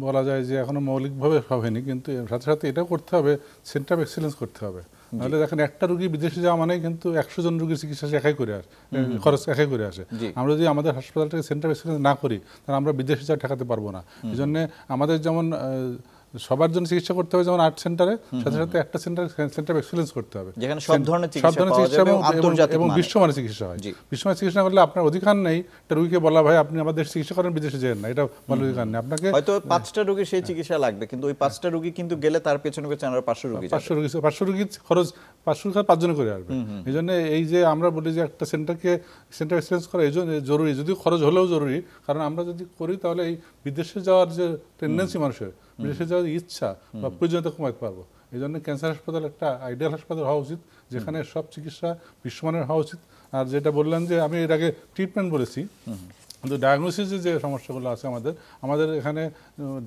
বলা যায় যে এখনো মৌলিকভাবে হয়নি, কিন্তু সাথে সাথে এটাও করতে হবে, সেন্টার অফ এক্সিলেন্স করতে হবে। নাহলে দেখেন একটা রোগী বিদেশে যাওয়া মানে কিন্তু 100 জন রোগীর চিকিৎসা একাই করে আসে, খরচ একাই করে আসে। আমরা যদি আমাদের হাসপাতালটাকে সেন্টার অফ এক্সিলেন্স না করি তাহলে আমরা বিদেশে যাওয়া ঠেকাতে পারবো না। এই জন্য আমাদের যেমন সবার জন্য চিকিৎসা করতে হবে, যেমন আর্ট সেন্টারে, সাথে সাথে একটা সেন্টার অফ এক্সিলেন্স করতে হবে, যেখানে সব ধরনের চিকিৎসা এবং বিশ্বমানের চিকিৎসা হয়। বিশ্বমানের চিকিৎসা না করলে আপনার অধিকার নেই একটা রোগীকে বলা ভাই আপনি আমাদের চিকিৎসা করেন, বিদেশে যান না, এটা বলার অধিকার নেই। আপনাকে হয়তো 5টা রোগীর সেই চিকিৎসা লাগবে, কিন্তু ওই 5টা রোগী কিন্তু গেলে তার পেছনে আরো 500 রোগী খরচ 500 জনে করে আসবে। এই জন্য এই যে আমরা বলি যে একটা সেন্টার এক্সিলেন্স করা এই জন্য জরুরি, যদিও খরচ হলেও জরুরি, কারণ আমরা যদি করি তাহলে এই বিদেশে যাওয়ার যে টেন্ডেন্সি মানুষের, বিদেশে যাওয়ার ইচ্ছা বা প্রয়োজনীয়তা কমাতে পারবো। এই জন্য ক্যান্সার হাসপাতাল একটা আইডিয়াল হাসপাতাল হওয়া উচিত, যেখানে সব চিকিৎসা বিশ্বমানের হওয়া উচিত। আর যেটা বললেন যে আমি এর আগে ট্রিটমেন্ট বলেছি, কিন্তু ডায়াগনোসিসে যে সমস্যাগুলো আছে আমাদের এখানে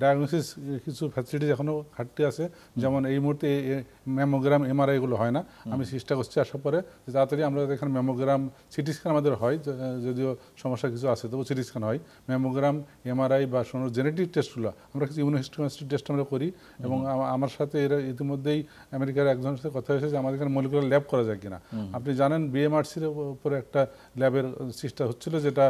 ডায়াগনোসিস কিছু ফ্যাসিলিটিস এখনও ঘাটতি আছে, যেমন এই মুহূর্তে ম্যামোগ্রাম এমআরআই এগুলো হয় না। আমি চেষ্টা করছি আসার পরে যে তাড়াতাড়ি আমরা এখানে ম্যামোগ্রাম সিটি স্ক্যান আমাদের হয়, যদিও সমস্যা কিছু আছে তবু সিটি স্ক্যান হয়। ম্যামোগ্রাম এমআরআই বা জেনেটিক টেস্টগুলো আমরা কিছু ইমিউনোহিস্টোকেমিস্ট্রি টেস্ট আমরা করি, এবং আমার সাথে এরা ইতিমধ্যেই আমেরিকার একজনের সাথে কথা হয়েছে যে আমাদের এখানে মলিকুলার ল্যাব করা যায় কিনা। আপনি জানেন বিএমআরসির উপরে একটা ল্যাবের চেষ্টা হচ্ছিল, যেটা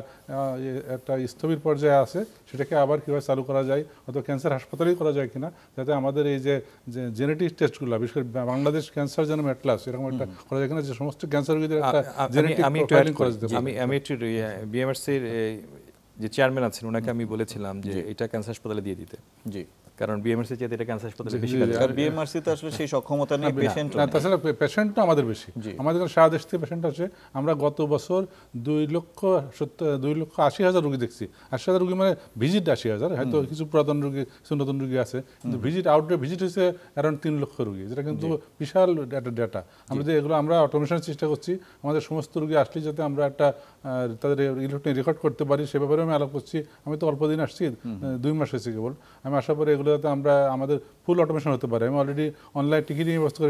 একটা স্থবির পর্যায়ে আছে, সেটাকে আবার কীভাবে চালু করা যায়, অথবা ক্যান্সার হাসপাতালেই করা যায় কিনা, যাতে আমাদের এই যে জেনেটিক টেস্টগুলো, বিশেষ করে বাংলাদেশ ক্যান্সার যেন অ্যাটলাস এরকম একটা করা যায় কিনা, যে সমস্ত ক্যান্সার রোগীদের একটা জেনেটিক প্রোফাইলিং করা যেতে পারে। আমি একটু বিএমআরসির যে চেয়ারম্যান আছেন ওনাকে আমি বলেছিলাম যে এটা ক্যান্সার হাসপাতালে দিয়ে দিতে, জি, কারণ বিএমআরসি চেয়ে এটা ক্যান্সার হাসপাতালে বেশি কাজ আর বিএমআরসি তো আসলে সেই সক্ষমতা নেই, পেশেন্ট না, তাছাড়া পেশেন্টও আমাদের বেশি। আমাদের সারা দেশ থেকে পেশেন্ট আছে। আমরা গত বছর 2,80,000 রোগী দেখছি। 80,000 রোগী মানে ভিজিট 80,000, হয়তো কিছু পুরাতন রোগী, কিছু নতুন রোগী আছে, কিন্তু ভিজিট আউটডোর ভিজিট হচ্ছে অ্যারাউন্ড 3 লক্ষ রোগী, যেটা কিন্তু বিশাল একটা ডেটা। আমরা যে এগুলো আমরা অটোমেশনের চেষ্টা করছি, আমাদের সমস্ত রোগী আসলে যাতে আমরা একটা তাদের ইলেকট্রনিক রেকর্ড করতে পারি, সে ব্যাপারে আমি আলাপ করছি। আমি তো অল্প দিন আসছি, 2 মাস হয়েছে কেবল। আমি আসার পরে এগুলো যাতে আমরা আমাদের ফুল অটোমেশন হতে পারে। আমি অলরেডি অনলাইন টিকিটিং ব্যবস্থা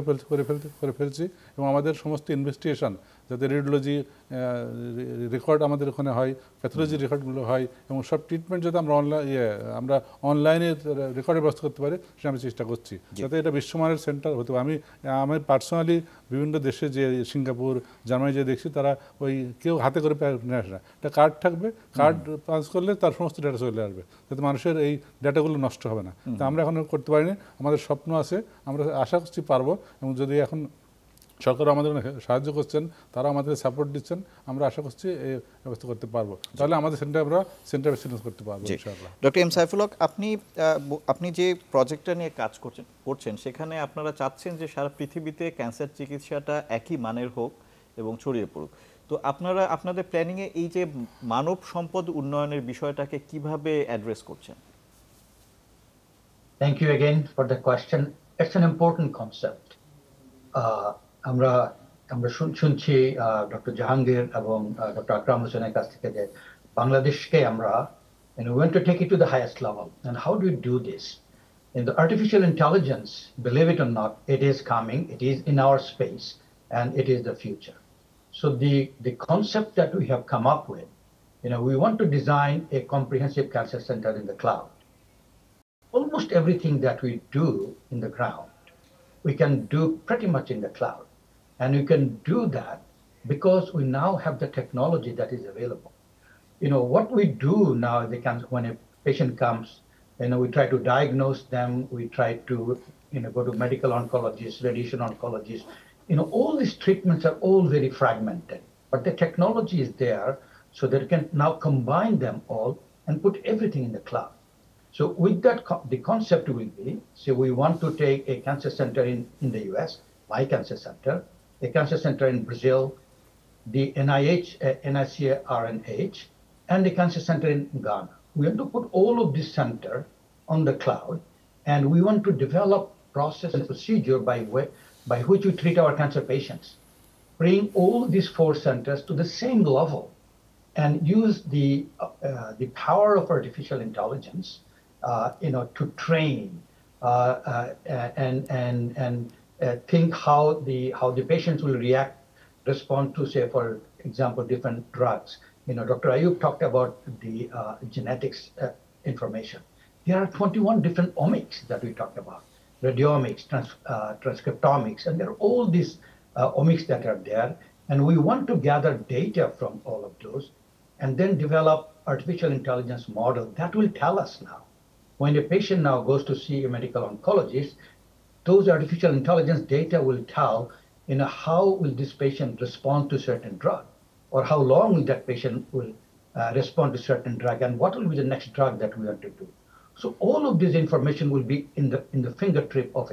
করে ফেলছি, এবং আমাদের সমস্ত ইনভেস্টিগেশন যাতে রেডিওলজি রেকর্ড আমাদের ওখানে হয়, প্যাথোলজি রেকর্ডগুলো হয়, এবং সব ট্রিটমেন্ট যাতে আমরা আমরা অনলাইনে রেকর্ডের ব্যবস্থা করতে পারি, সেটা আমি চেষ্টা করছি, যাতে এটা বিশ্বমানের সেন্টার হতে পারে। আমি পার্সোনালি বিভিন্ন দেশে যে সিঙ্গাপুর, জার্মানি যে দেখছি, তারা ওই কেউ হাতে করে নিয়ে আসে না, একটা কার্ড থাকবে, কার্ড পাস করলে তার সমস্ত ডেটা চলে আসবে, যাতে মানুষের এই ডেটাগুলো নষ্ট হবে না। তো আমরা এখন করতে পারিনি, আমাদের স্বপ্ন আছে, আমরা আশা করছি পারবো। এবং যদি এখন সরকার আমাদের সাহায্য করছেন, তারা আমাদের সাপোর্ট দিচ্ছেন, আমরা আশা করছি এই ব্যবস্থা করতে পারবো, তাহলে আমাদের সেন্টার এক্সিলেন্স করতে পারবো ইনশাআল্লাহ। ডক্টর এম সাইফুল হক, আপনি যে প্রজেক্টটা নিয়ে কাজ করছেন সেখানে আপনারা চাচ্ছেন যে সারা পৃথিবীতে ক্যান্সার চিকিৎসাটা একই মানের হোক এবং ছড়িয়ে পড়ুক। তো আপনারা আপনাদের প্ল্যানিংয়ে এই যে মানব সম্পদ উন্নয়নের বিষয়টাকে কিভাবে অ্যাড্রেস করছেন? Thank you again for the question. It's an important concept. আমরা শুনছি ডক্টর জাহাঙ্গীর এবং ডক্টর আকরাম হোসেনের কাছ থেকে যে বাংলাদেশকে আমরা we want to take it to the highest level. And how do we do this? In the artificial intelligence, believe it or not, it is coming, it is in our space, and it is the future. So the concept that we have come up with, we want to design a comprehensive cancer center in the cloud. Almost everything that we do in the ground, we can do pretty much in the cloud. And we can do that because we now have the technology that is available. What we do now, when a patient comes, we try to diagnose them, we try to, go to medical oncologists, radiation oncologists. All these treatments are all very fragmented, but the technology is there so that we can now combine them all and put everything in the cloud. So with that, the concept will be, say we want to take a cancer center in the US, my cancer center, a cancer center in Brazil, the NIH, NICRNH, and the cancer center in Ghana. We want to put all of this center on the cloud, and we want to develop process and procedure by which we treat our cancer patients. Bring all these 4 centers to the same level and use the power of artificial intelligence to train and think how the patients will respond to, say, for example, different drugs. Dr. Ayub talked about the genetics information. There are 21 different omics that we talked about, radiomics, transcriptomics, and there are all these omics that are there. And we want to gather data from all of those and then develop artificial intelligence model that will tell us now. When a patient now goes to see a medical oncologist, those artificial intelligence data will tell, how will this patient respond to certain drug, or how long will that patient will respond to certain drug, and what will be the next drug that we want to do. So all of this information will be in the fingertip of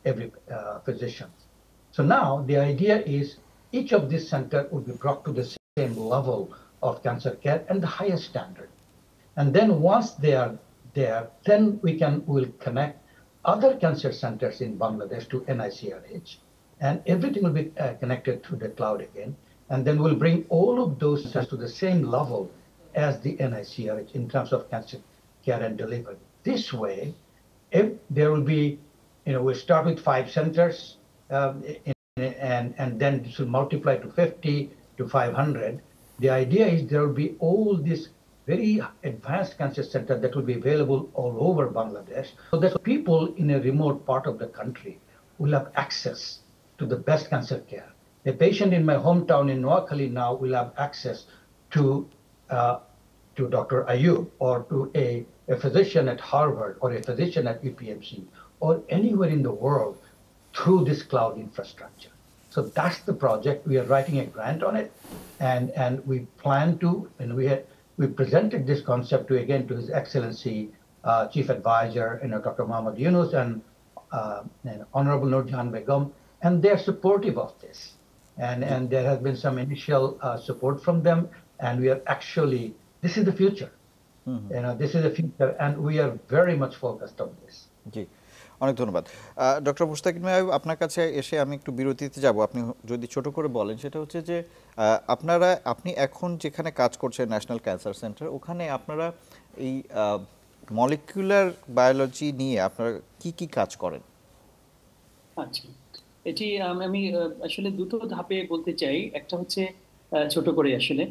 every physician. So now the idea is each of these centers will be brought to the same level of cancer care and the highest standard. And then once they are there, then we'll connect other cancer centers in Bangladesh to NICRH, and everything will be connected to the cloud again. And then we'll bring all of those centers to the same level as the NICRH in terms of cancer care and delivery. This way, if there will be, we start with 5 centers, and then this will multiply to 50 to 500. The idea is there will be all these very advanced cancer centers that will be available all over Bangladesh, so that people in a remote part of the country will have access to the best cancer care. A patient in my hometown in Noakhali now will have access to Dr. Ayub, or to a physician at Harvard, or a physician at UPMC, or anywhere in the world through this cloud infrastructure. So that's the project. We are writing a grant on it, and we plan to, and we presented this concept to His Excellency Chief Advisor, Dr. Muhammad Yunus and Honorable Nurjahan Begum, and they're supportive of this. And there has been some initial support from them, and we are actually, this is the future. This is the future, and we are very much focused on this. জি, অনেক ধন্যবাদ। Doctor মুশতাকিন মাহবুব, আপনার কাছে এসে আমি একটু বিরতিতে যাব। আপনি যদি ছোট করে বলেন, সেটা হচ্ছে যে আপনি এখন যেখানে কাজ করছেন ন্যাশনাল ক্যান্সার সেন্টার, ওখানে আপনারা এই মলিকুলার বায়োলজি নিয়ে আপনারা কি কাজ করেন? আচ্ছা, এটি আমি আসলে দুটো ধাপে বলতে চাই। একটা হচ্ছে ছোট করে আসলে,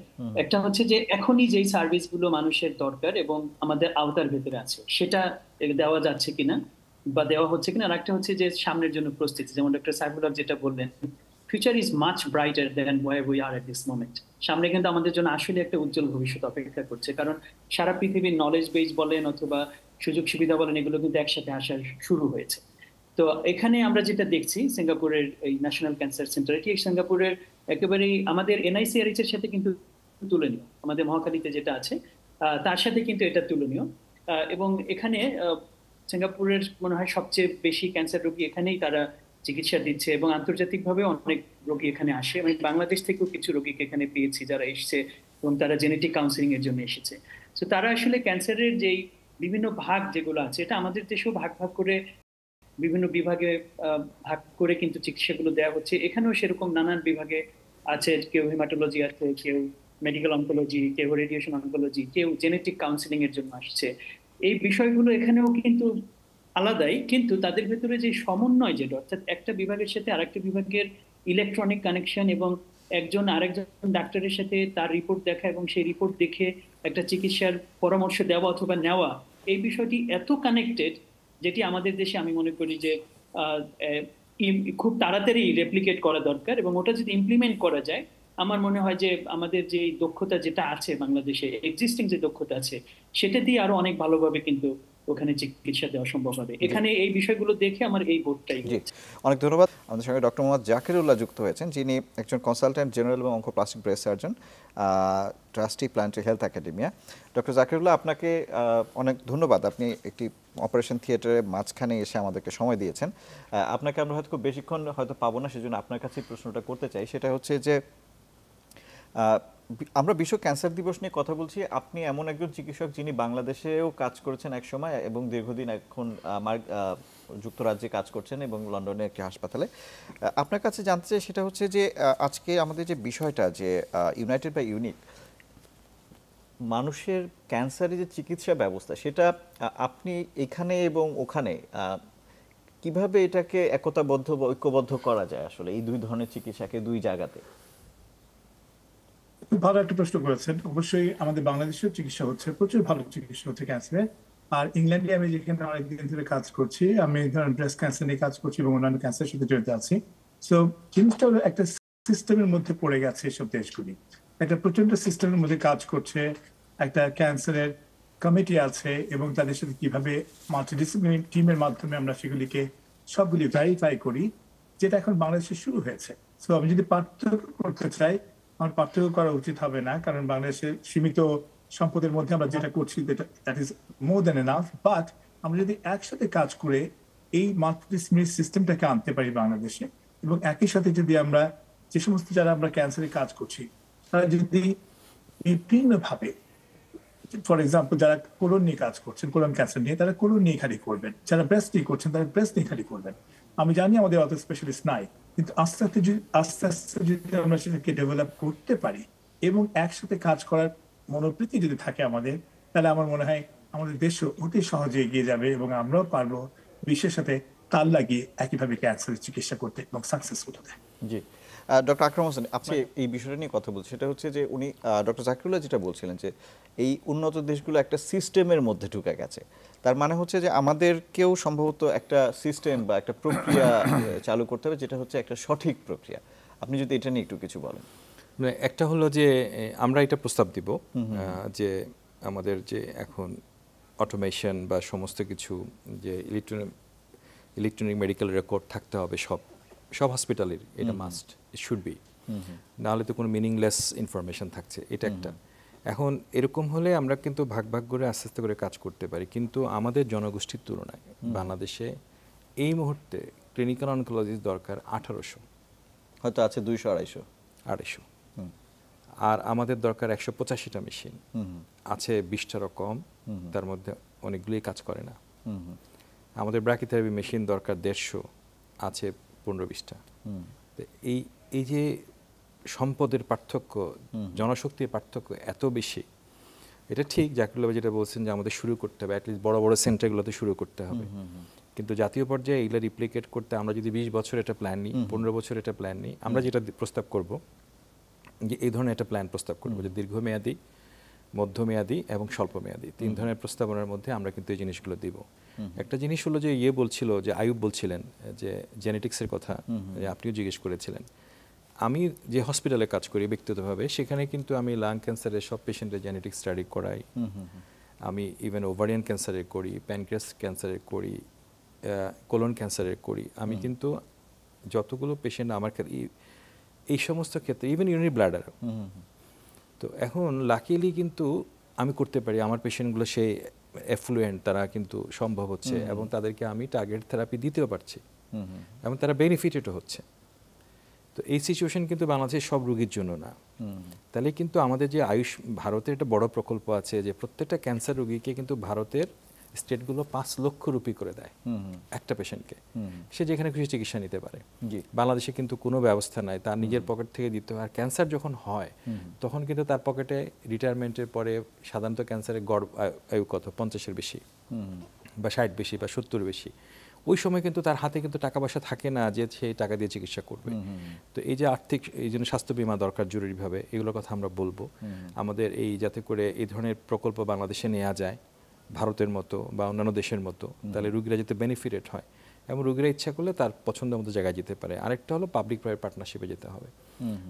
একটা হচ্ছে যে এখনই যেই সার্ভিসগুলো মানুষের দরকার এবং আমাদের আওতার ভেতরে আছে সেটা দেওয়া যাচ্ছে কিনা বা দেওয়া হচ্ছে কিনা, আর একটা হচ্ছে যে সামনের জন্য প্রস্তুতি। যেমন ডক্টর সাইফুল্লাহ যেটা বললেন, future is much brighter than where we are at this moment. সামনে কিন্তু আমাদের জন্য আসলে একটা উজ্জ্বল ভবিষ্যৎ অপেক্ষা করছে, কারণ সারা পৃথিবীর নলেজ বেস বলেন অথবা সুযোগ সুবিধা বলেন, এগুলো কিন্তু একসাথে আসা শুরু হয়েছে। তো এখানে আমরা যেটা দেখছি সিঙ্গাপুরের এই ন্যাশনাল ক্যান্সার সেন্টার, এটি সিঙ্গাপুরের একেবারেই আমাদের NICRH এর সাথে কিন্তু তুলনীয়, আমাদের মহাখালীতে যেটা আছে তার সাথে কিন্তু এটা তুলনীয়। এবং এখানে সিঙ্গাপুরের মনে হয় সবচেয়ে বেশি ক্যান্সার রোগী এখানেই তারা চিকিৎসা দিচ্ছে, এবং আন্তর্জাতিকভাবে অনেক রোগী এখানে আসে। আমি বাংলাদেশ থেকেও কিছু রোগীকে এখানে পেয়েছি যারা এসেছে এবং তারা জেনেটিক কাউন্সিলিং এর জন্য এসেছে। তো তারা আসলে ক্যান্সারের যেই বিভিন্ন ভাগ যেগুলো আছে, এটা আমাদের দেশেও ভাগ ভাগ করে বিভিন্ন বিভাগে ভাগ করে কিন্তু চিকিৎসাগুলো দেওয়া হচ্ছে। এখানেও সেরকম নানান বিভাগে আছে, কেউ হেমাটোলজি আছে, কেউ মেডিকেল অনকোলজি, কেউ রেডিয়েশন অনকোলজি, কেউ জেনেটিক কাউন্সিলিং এর জন্য আসছে। এই বিষয়গুলো এখানেও কিন্তু আলাদাই, কিন্তু তাদের ভেতরে যে সমন্বয়, যেটা অর্থাৎ একটা বিভাগের সাথে আরেকটা বিভাগের ইলেকট্রনিক কানেকশন এবং একজন আরেকজন ডাক্তারের সাথে তার রিপোর্ট দেখা এবং সেই রিপোর্ট দেখে একটা চিকিৎসার পরামর্শ দেওয়া অথবা নেওয়া, এই বিষয়টি এত কানেক্টেড, যেটি আমাদের দেশে আমি মনে করি যে খুব তাড়াতাড়ি রেপ্লিকেট করা দরকার। এবং ওটা যদি ইমপ্লিমেন্ট করা যায়, আমার মনে হয় যে আমাদের যে দক্ষতা যেটা আছে বাংলাদেশে, এক্সিস্টিং যে দক্ষতা আছে, সেটা দিয়ে আরো অনেক ভালোভাবে কিন্তু ওখানে চিকিৎসা দেওয়া সম্ভব হবে। এখানে এই বিষয়গুলো দেখে আমার এই বোর্ডটাই। অনেক ধন্যবাদ। আমাদের সঙ্গে ডক্টর মোহাম্মদ জাকিরুল্লাহ যুক্ত হয়েছেন, যিনি একজন কনসালট্যান্ট জেনারেল এবং oncoplastic breast surgeon, trustee planetary health academia. Doctor Zakirullah, আপনাকে অনেক ধন্যবাদ। আপনি একটি অপারেশন থিয়েটারের মাঝখানে এসে আমাদেরকে সময় দিয়েছেন। আপনাকে আমরা হয়তো খুব বেশিক্ষণ হয়তো পাবো না, সেজন্য আপনার কাছে প্রশ্নটা করতে চাই। সেটা হচ্ছে যে আমরা বিশ্ব ক্যান্সার দিবস নিয়ে কথা বলছি। আপনি এমন একজন চিকিৎসক যিনি বাংলাদেশেও কাজ করেছেন এক সময় এবং দীর্ঘদিন এখন আমার যুক্তরাজ্যে কাজ করছেন এবং লন্ডনের একটি হাসপাতালে। আপনার কাছে জানতে চাই সেটা হচ্ছে যে আজকে আমাদের যে বিষয়টা, যে ইউনাইটেড বাই ইউনিক, মানুষের ক্যান্সারের যে চিকিৎসা ব্যবস্থা, সেটা আপনি এখানে এবং ওখানে কিভাবে এটাকে একতাবদ্ধ বা ঐক্যবদ্ধ করা যায় আসলে এই দুই ধরনের চিকিৎসাকে দুই জায়গাতে? খুব ভালো একটা প্রশ্ন করেছেন। অবশ্যই আমাদের বাংলাদেশেও চিকিৎসা হচ্ছে, প্রচুর ভালো চিকিৎসা হচ্ছে ক্যান্সারে। আর ইংল্যান্ডে আমি যেখানে অনেকদিন ধরে কাজ করছি, আমি ধরেন ব্রেস্ট ক্যান্সার নিয়ে কাজ করছি এবং অন্যান্য ক্যান্সারের সাথে জড়িত আছি। সো জিনিসটা হলো একটা সিস্টেমের মধ্যে পড়ে গেছে এসব দেশগুলি, একটা প্রচন্ড সিস্টেমের মধ্যে কাজ করছে। একটা ক্যান্সারের কমিটি আছে এবং তাদের সাথে কিভাবে মাল্টিডিসিপ্লিনারি টিমের মাধ্যমে আমরা সেগুলিকে সবগুলি ভেরিফাই করি, যেটা এখন বাংলাদেশে শুরু হয়েছে। সো আমি যদি পার্থক্য করতে চাই, আমার পার্থক্য করা উচিত হবে না, কারণ বাংলাদেশের সীমিত সম্পদের মধ্যে আমরা যেটা করছি that is more than enough. But আমরা যদি একসাথে কাজ করে এই মাল্টিডিসিপ্লিনারি সিস্টেমটাকে আনতে পারি বাংলাদেশে, এবং একই সাথে যদি আমরা যে সমস্ত যারা আমরা ক্যান্সারে কাজ করছি তারা যদি বিভিন্নভাবে, ফর এক্সাম্পল যারা কোলন নিয়ে কাজ করছেন, কোলন ক্যান্সার নিয়ে, তারা কোলন নিয়ে খালি করবেন, যারা ব্রেস্ট নিয়ে করছেন তারা ব্রেস্ট নিয়ে খালি করবেন। আমি জানি আমাদের অত স্পেশালিস্ট নাই, কিন্তু আস্তে আস্তে যদি আমরা সেটাকে ডেভেলপ করতে পারি এবং একসাথে কাজ করার মনোবৃত্তি যদি থাকে আমাদের, তাহলে আমার মনে হয় আমাদের দেশ অতি সহজে এগিয়ে যাবে এবং আমরাও পারবো বিশ্বের সাথে তাল লাগিয়ে একইভাবে ক্যান্সারের চিকিৎসা করতে এবং সাকসেসফুল হতে। জি, ডক্টর আকরাম হোসেন, আপনি এই বিষয়টা নিয়ে কথা বলছেন, সেটা হচ্ছে যে উনি ডক্টর জাকিরুল্লাহ যেটা বলছিলেন যে এই উন্নত দেশগুলো একটা সিস্টেমের মধ্যে ঢুকে গেছে, তার মানে হচ্ছে যে আমাদেরকেও সম্ভবত একটা সিস্টেম বা একটা প্রক্রিয়া চালু করতে হবে, যেটা হচ্ছে একটা সঠিক প্রক্রিয়া। আপনি যদি এটা নিয়ে একটু কিছু বলেন। একটা হলো যে আমরা এটা প্রস্তাব দিব যে আমাদের যে এখন অটোমেশন বা সমস্ত কিছু যে ইলেকট্রনিক মেডিকেল রেকর্ড থাকতে হবে সব হসপিটালের, এটা মাস্ট, ইট শুড বি, নাহলে তো কোনো মিনিংলেস ইনফরমেশন থাকছে, এটা একটা। এখন এরকম হলে আমরা কিন্তু ভাগ ভাগ করে আস্তে আস্তে করে কাজ করতে পারি, কিন্তু আমাদের জনগোষ্ঠীর তুলনায় বাংলাদেশে এই মুহূর্তে ক্লিনিক্যাল অনকোলজিস্ট দরকার 1800, হয়তো আছে 200-250, আর আমাদের দরকার 185টা মেশিন, আছে 20টারও কম, তার মধ্যে অনেকগুলোই কাজ করে না। আমাদের ব্র্যাকিথেরাপি মেশিন দরকার 150, আছে 15-20টা। এই যে সম্পদের পার্থক্য, জনশক্তির পার্থক্য এত বেশি, এটা ঠিক জাকিরুল্লাহ যেটা বলছেন যে আমাদের শুরু করতে হবে, অ্যাটলিস্ট বড় বড় সেন্টারগুলোতে শুরু করতে হবে, কিন্তু জাতীয় পর্যায়ে এগুলো রিপ্লিকেট করতে আমরা যদি 20 বছর এটা প্ল্যান নিই, 15 বছর এটা প্ল্যান নিই, আমরা যেটা প্রস্তাব করব যে এই ধরনের একটা প্ল্যান প্রস্তাব করবো যে দীর্ঘমেয়াদী, মধ্যমেয়াদী এবং স্বল্পমেয়াদী 3 ধরনের প্রস্তাবনার মধ্যে আমরা কিন্তু এই জিনিসগুলো দিব। একটা জিনিস হলো যে বলছিল যে আয়ুব বলছিলেন যে জেনেটিক্সের কথা, যে আপনিও জিজ্ঞেস করেছিলেন। আমি যে হসপিটালে কাজ করি ব্যক্তিগতভাবে, সেখানে কিন্তু আমি লাং ক্যান্সারের সব পেশেন্টের জেনেটিক স্টাডি করাই, আমি ইভেন ওভারিয়ান ক্যান্সারের করি, প্যানক্রিয়াস ক্যান্সারের করি, কোলন ক্যান্সারের করি। আমি কিন্তু যতগুলো পেশেন্ট আমার এই সমস্ত ক্ষেত্রে, ইভেন ইউরিনারি ব্লাডার, তো এখন লাকিলি কিন্তু আমি করতে পারি, আমার পেশেন্টগুলো সেই এফ্লুয়েন্ট, তারা কিন্তু সম্ভব হচ্ছে এবং তাদেরকে আমি টার্গেট থেরাপি দিতেও পারছি এবং তারা বেনিফিটেডও হচ্ছে। তো এই সিচুয়েশন কিন্তু বাংলাদেশের সব রোগীর জন্য না। তাহলে কিন্তু আমাদের যে ভারতের একটা বড় প্রকল্প আছে যে প্রত্যেকটা ক্যান্সার রোগীকে কিন্তু ভারতের স্টেটগুলো 5 লক্ষ রুপি করে দেয় একটা পেশেন্টকে, সে যেখানে খুশি চিকিৎসা নিতে পারে। বাংলাদেশে কিন্তু কোনো ব্যবস্থা নাই, তার নিজের পকেট থেকে দিতে হয়। আর ক্যান্সার যখন হয় তখন কিন্তু তার পকেটে রিটায়ারমেন্টের পরে সাধারণত ক্যান্সারের গড় আয়ু কত, 50-এর বেশি বা 60 বেশি বা 70 বেশি। ওই সময় কিন্তু তার হাতে কিন্তু টাকা পয়সা থাকে না যে সেই টাকা দিয়ে চিকিৎসা করবে। তো এই যে আর্থিক, এই জন্য স্বাস্থ্য বীমা দরকার জরুরিভাবে, এগুলোর কথা আমরা বলবো। আমাদের এই যাতে করে এই ধরনের প্রকল্প বাংলাদেশে নেওয়া যায় ভারতের মতো বা অন্যান্য দেশের মতো, তাহলে রোগীরা যাতে বেনিফিটেড হয় এবং রোগীরা ইচ্ছা করলে তার পছন্দ মতো জায়গায় যেতে পারে। আরেকটা হলো পাবলিক প্রাইভেট পার্টনারশিপে যেতে হবে।